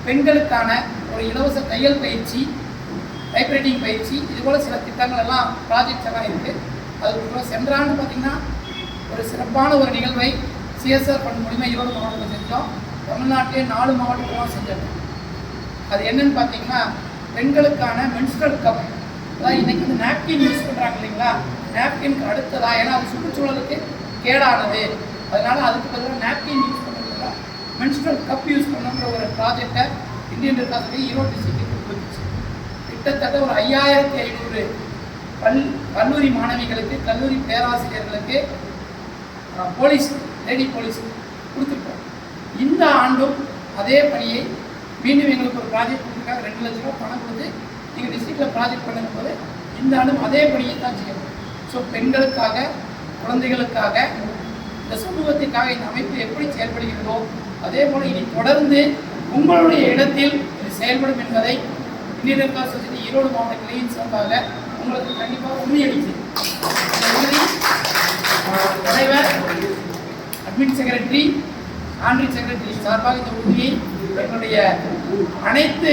பெண்களுக்கான ஒரு இலவச தையல் பயிற்சி, டைப்ரைட்டிங் பயிற்சி, இதுபோல் சில திட்டங்கள் எல்லாம் ப்ராஜெக்ட்ஸ் எல்லாம் இருக்குது. அதுக்கப்புறம் சென்ற ஆண்டு பார்த்திங்கன்னா ஒரு சிறப்பான ஒரு நிகழ்வை சிஎஸ்ஆர் ஃபண்ட் மூலிமா ஈரோடு மாவட்டத்தில் செஞ்சோம். தமிழ்நாட்டிலே 4 மாவட்டங்கள்லாம் செஞ்சோம். அது என்னன்னு பார்த்தீங்கன்னா, பெண்களுக்கான மென்ஸ்ட்ரல் கப், அதாவது இன்றைக்கி வந்து நாப்கின் யூஸ் பண்ணுறாங்க இல்லைங்களா, நாப்கின்க்கு அடுத்ததாக, ஏன்னா அது சுற்றுச்சூழலுக்கு கேடானது, அதனால் அதுக்கு பதிலாக நாப்கின் யூஸ் பண்ணுறதுல மென்ஸ்ட்ரல் கப் யூஸ் பண்ணுற ஒரு ப்ராஜெக்டை இந்தியன் ரெட் கிராஸ் ஈரோடு டிஸ்ட்ரிக்ட்டுக்கு கொடுத்துச்சு. கிட்டத்தட்ட ஒரு 5500 கல்லூரி மாணவிகளுக்கு, கல்லூரி பேராசிரியர்களுக்கு, போலீஸ், லேடி போலீஸ் கொடுத்துருக்கோம். இந்த ஆண்டும் அதே பணியை மீண்டும் எங்களுக்கு ஒரு ப்ராஜெக்ட் கொடுத்துருக்காங்க. 2 லட்ச ரூபா பணம் கொடுத்து நீங்கள் டிஸ்ட்ரிக்டில் ப்ராஜெக்ட் பண்ணும் போது இந்த ஆண்டும் அதே பணியை தான் செய்யணும். ஸோ பெண்களுக்காக, குழந்தைகளுக்காக, இந்த சமூகத்திற்காக இந்த அமைப்பு எப்படி செயல்படுகிறதோ அதே போல் இனி தொடர்ந்து உங்களுடைய இடத்தில் இது செயல்படும் என்பதை Indian red cross society Erode மாவட்ட கிளையின் சார்பாக உங்களுக்கு கண்டிப்பாக உறுதியளிச்சு. தலைவர், அட்மின் செக்ரட்டரி, ஆண்ட்ரி செக்ரட்டரி சார்பாக இந்த உறுதியை எங்களுடைய அனைத்து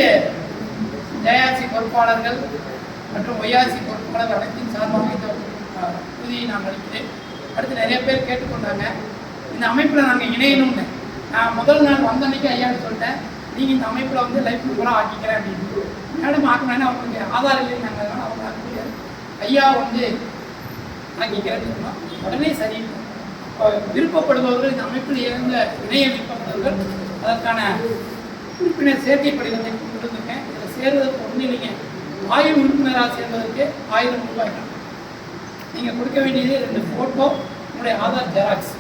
ஜேஆர்சி பொறுப்பாளர்கள் மற்றும் ஒய்ஆர்சி பொறுப்பாளர்கள் அனைத்தின் சார்பாக இந்த உறுதியை நான் அளிக்கிறேன். அடுத்து நிறைய பேர் கேட்டுக்கொண்டாங்க, இந்த அமைப்பில் நாங்கள் இணையணும்னு. நான் முதல் நாள் வந்த அன்னைக்கு ஐயான்னு சொல்லிட்டேன், நீங்கள் இந்த அமைப்பில் வந்து லைஃப் மெம்பராக ஆக்கிக்கிறேன் அப்படின்னு. மேடம் ஆக்கினா அவங்களுக்கு ஆதாரம் இல்லை, நாங்கள் அதனால் அவங்க ஆக்க முடியாது, ஐயா வந்து ஆக்கிக்கிறேன்னு சொன்னோம். உடனே சரி, விருப்பப்படுபவர்கள் இந்த அமைப்பில் இருந்த இணைய விருப்பப்படுபவர்கள் அதற்கான உறுப்பினர் சேர்க்கை படிவத்தை கொடுத்துருக்கேன். இதில் சேர்வதற்கு ஒன்று இல்லைங்க, 1000 உறுப்பினராக சேர்வதற்கு 1000 ரூபாய் தான். நீங்கள் கொடுக்க வேண்டியது 2 ஃபோட்டோ, உங்களுடைய ஆதார் ஜெராக்ஸ்.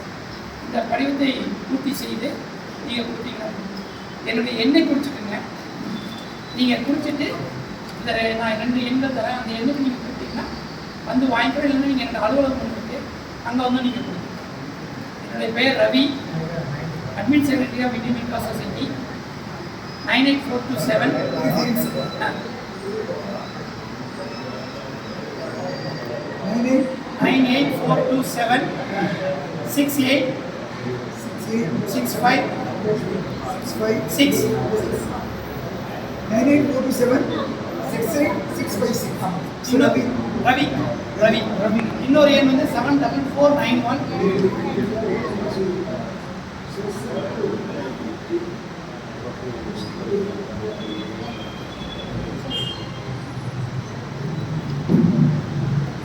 இந்த படிவத்தை பூர்த்தி செய்து நீங்கள் கொடுத்தீங்கன்னா என்னுடைய எண்ணை குறிச்சுக்குங்க. நீங்கள் குறிச்சிட்டு இந்த நான் 2 எண்கள் தரேன், அந்த எண்ணுக்கு நீங்கள் கொடுத்தீங்கன்னா வந்து வாங்கிக்கிறோம். இல்லைன்னா நீங்கள் என்னோட அலுவலகம் இருக்குது, அங்கே வந்து நீங்கள் கொடுங்க. என்னுடைய பெயர் Ravi, admin secretary of Indian milk society. 98427 6865 6. 98427 Ravi. இன்னொரு எண் வந்து 74491.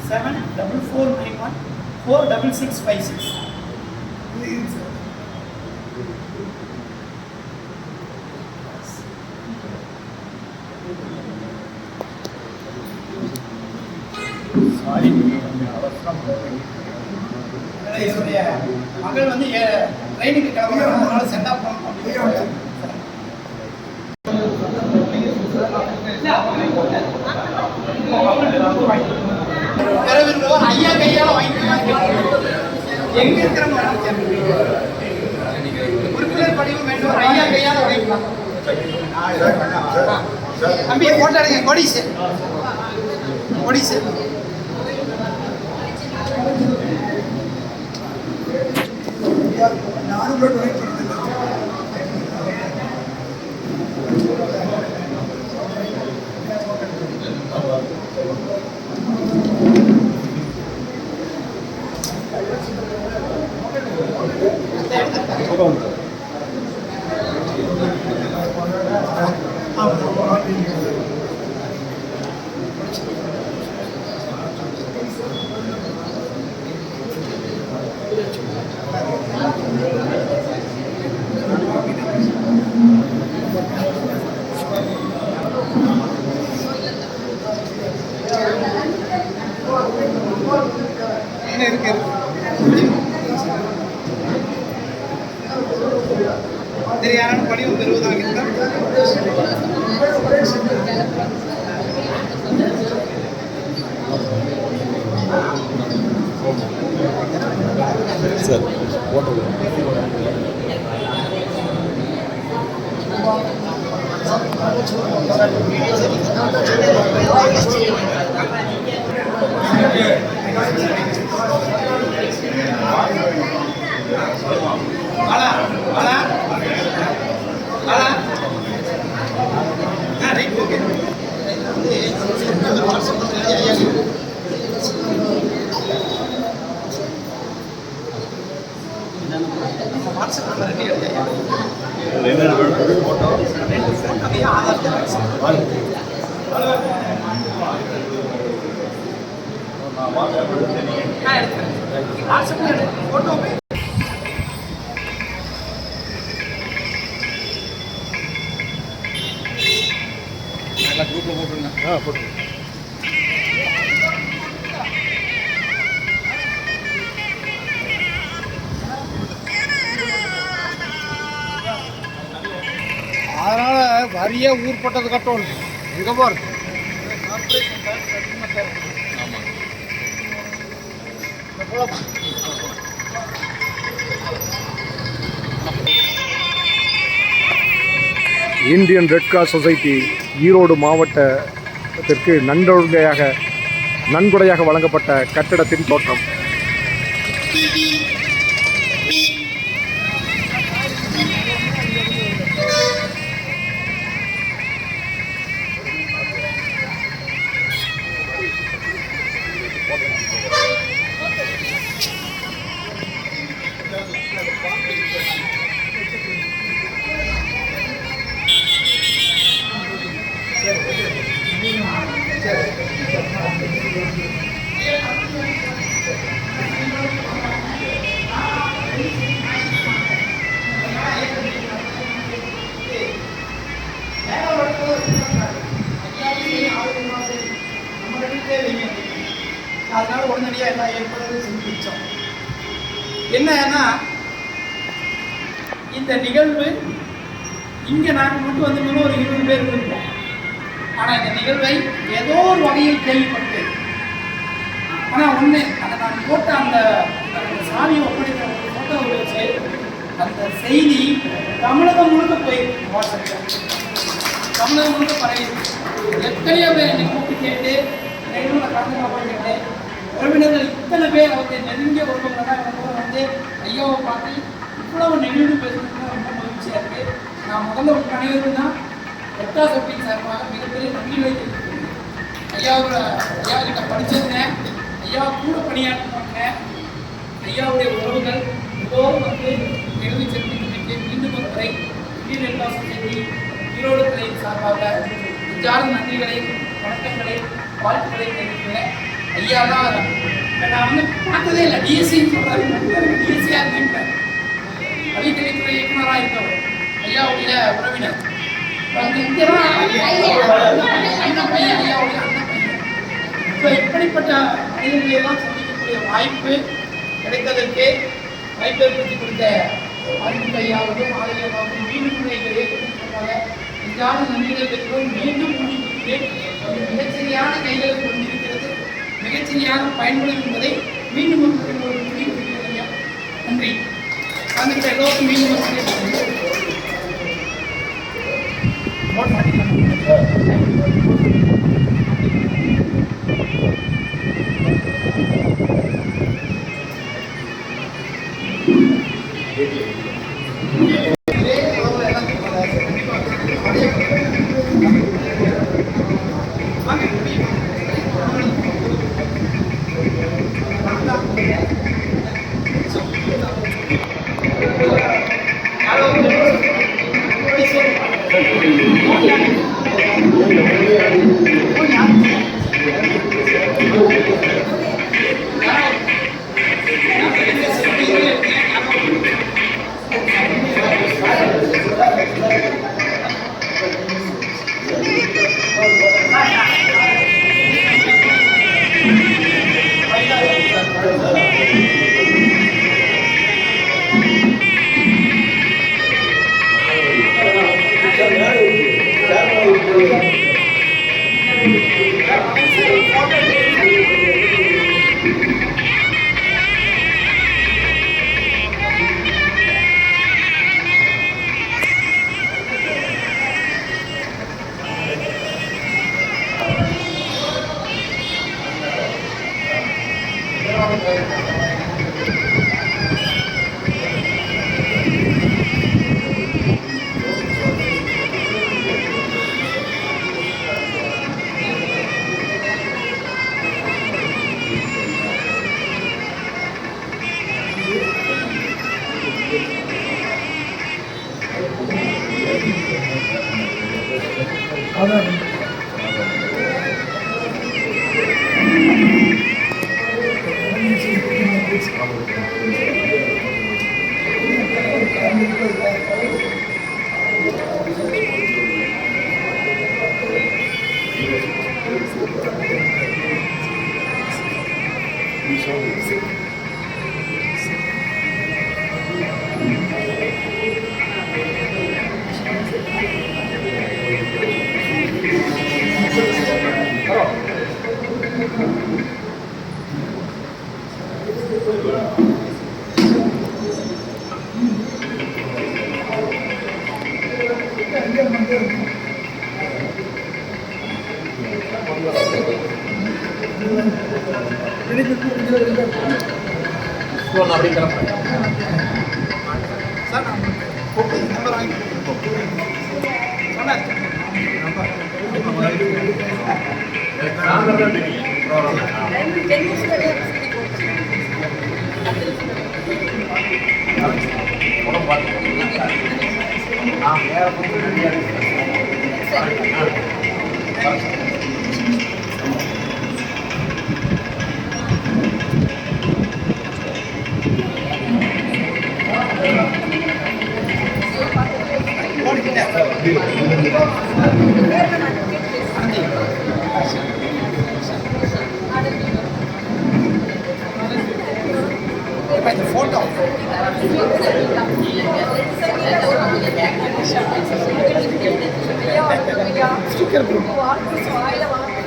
Seven 4491 46656. என்னுடைய மகள் வந்து ட்ரெயினுக்கு கிளம்புறதுனால சென்ட் ஆஃப் பண்ணணும். பெறவிருந்தவர் ஐயா கையால வாங்கிக்கலாம். எங்க இருக்கிறவங்க உறுப்பினர் படிவம் வேண்டும், ஐயா கையால வாங்கிக்கலாம். தம்பி போட்டோ எடுங்க. கொடிசு நானும் டொனேட் பண்ணுறேன். யாரான படிவம் பெறுவதாக இருந்தால் சார் ஓட்டல் அதனால வரியே ஊர்பட்டது கட்டணும். எங்க போறது? Indian red cross society Erode மாவட்டத்திற்கு நன்கொடையாக வழங்கப்பட்ட கட்டடத்தின் தோற்றம். அதனால உடனடியாக எல்லா ஏற்பாடுகளும் செஞ்சு வச்சோம். என்னன்னா இந்த நிகழ்வு இங்கே நாங்கள் மட்டும் வந்திருந்தோம் ஒரு 20 பேர் இருந்திருப்போம். ஆனால் இந்த நிகழ்வை ஏதோ ஒரு வகையில் கேள்விப்பட்டு ஆனால் ஒன்று அதை நான் போட்ட அந்த சாமியை ஒப்படைக்கிற ஒரு ஃபோட்டோவை வச்சு அந்த செய்தி தமிழகம் முழுக்க போயிருக்கு. வாட்ஸ்அப்பில் தமிழகம் முழுக்க பரவிருக்கு. எத்தனையோ பேர் என்னை கூப்பிட்டு கேட்டு நிகழ்வில் கலந்துக்காமல் கேட்டேன். உறவினர்கள் இத்தனை பேர் அவங்க நெருங்கிய உறவுகள்லாம் வந்து ஐயாவை பார்த்து இவ்வளவு நெகிழ்ந்து பேசுறதுக்கு ரொம்ப மகிழ்ச்சியாக இருக்குது. நான் முதல்ல உங்கள் அனைவரும் தான் ஒட்டா சப்டிங் சார்பாக மிகப்பெரிய நன்றிகளை தெரிவிக்கிறேன். ஐயாவிட்ட படிச்சிருந்தேன், ஐயா கூட பணியாற்றினாங்க. ஐயாவுடைய உறவுகள் எல்லோரும் வந்து நிகழ்ச்சி சிறப்பிக்கு மீண்டும் ஒரு முறை Indian red cross society Erode கிளையின் சார்பாக நெஞ்சார்ந்த நன்றிகளை, வணக்கங்களை, வாழ்த்துக்களை தெரிவிக்கிறேன். ஐயா தான் இப்போ நான் வந்து பார்த்ததே இல்லை. டிஎஸ்சின்னு சொல்கிறாரு, டிஎஸ்சியாக இருந்தேன். பள்ளிக்கல்வித்துறை இயக்குநராக இருக்கவர் ஐயாவுடைய உறவினர். இங்கே தான் அண்ணன் பையன், ஐயாவுடைய அண்ணன் பையன். இப்போ இப்படிப்பட்ட மனிதர்களை எல்லாம் சந்திக்கக்கூடிய வாய்ப்பு கிடைத்ததற்கு வாய்ப்பு ஏற்படுத்தி கொடுத்த அறிவிப்பு ஐயாவுக்கும் ஆதரவாகவும் மீண்டும் இயக்கத்திற்காக நெஞ்சார்ந்த நன்றிகள் பெற்றோம். மீண்டும் மிகச்சரியான கைகளுக்கு கொண்டிருக்கிறது, மிகச்சரியாக பயன்படும் என்பதை மீண்டும் ஒரு முடிவு நன்றி. வந்துகிட்ட எல்லோருக்கும் மீண்டும் நோட் பண்ணிக்கலாம்.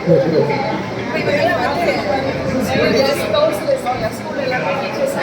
இப்போ இவங்கெல்லாம் வந்து ஸ்கூல் எல்லாமே டீச்சர்ஸ்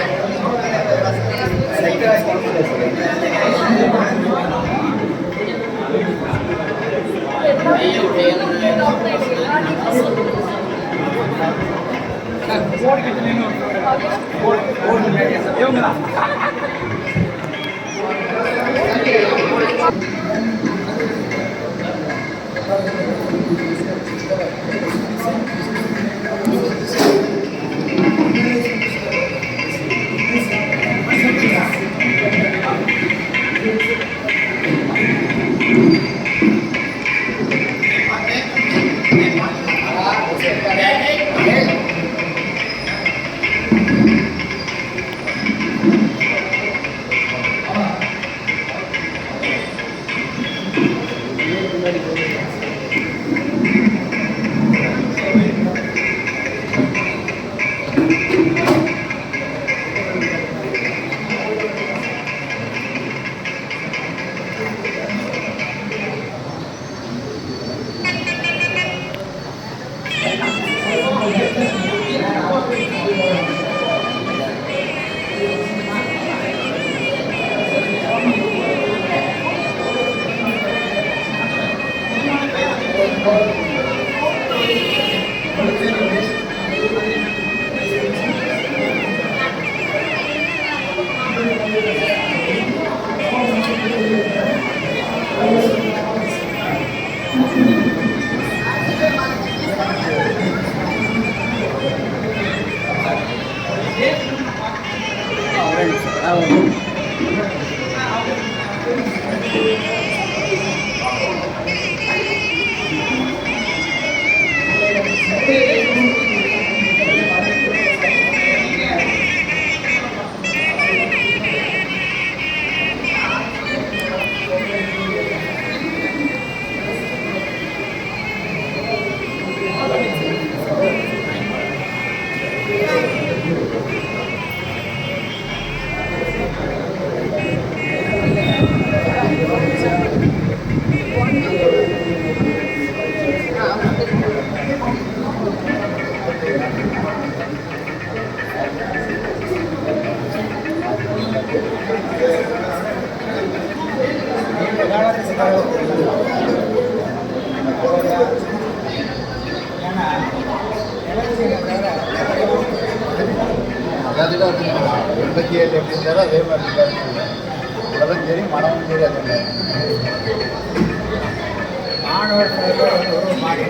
எல்லாத்துக்கும் 87 எப்படி இருந்தாரோ அதே மாதிரி இருக்காரு. உடலும் சரி மனமும் சரி அதே மாதிரி மாணவர் ஒரு மாறி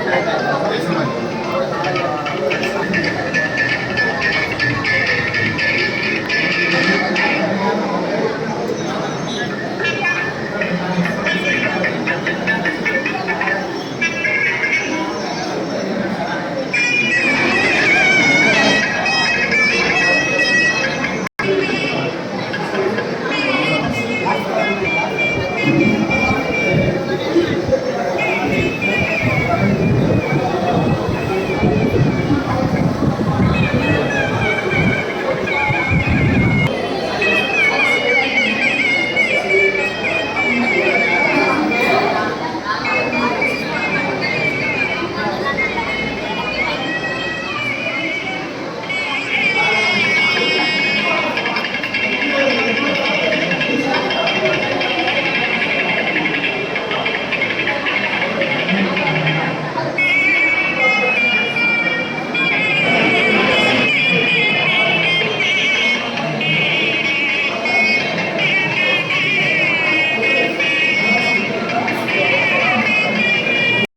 Thank you.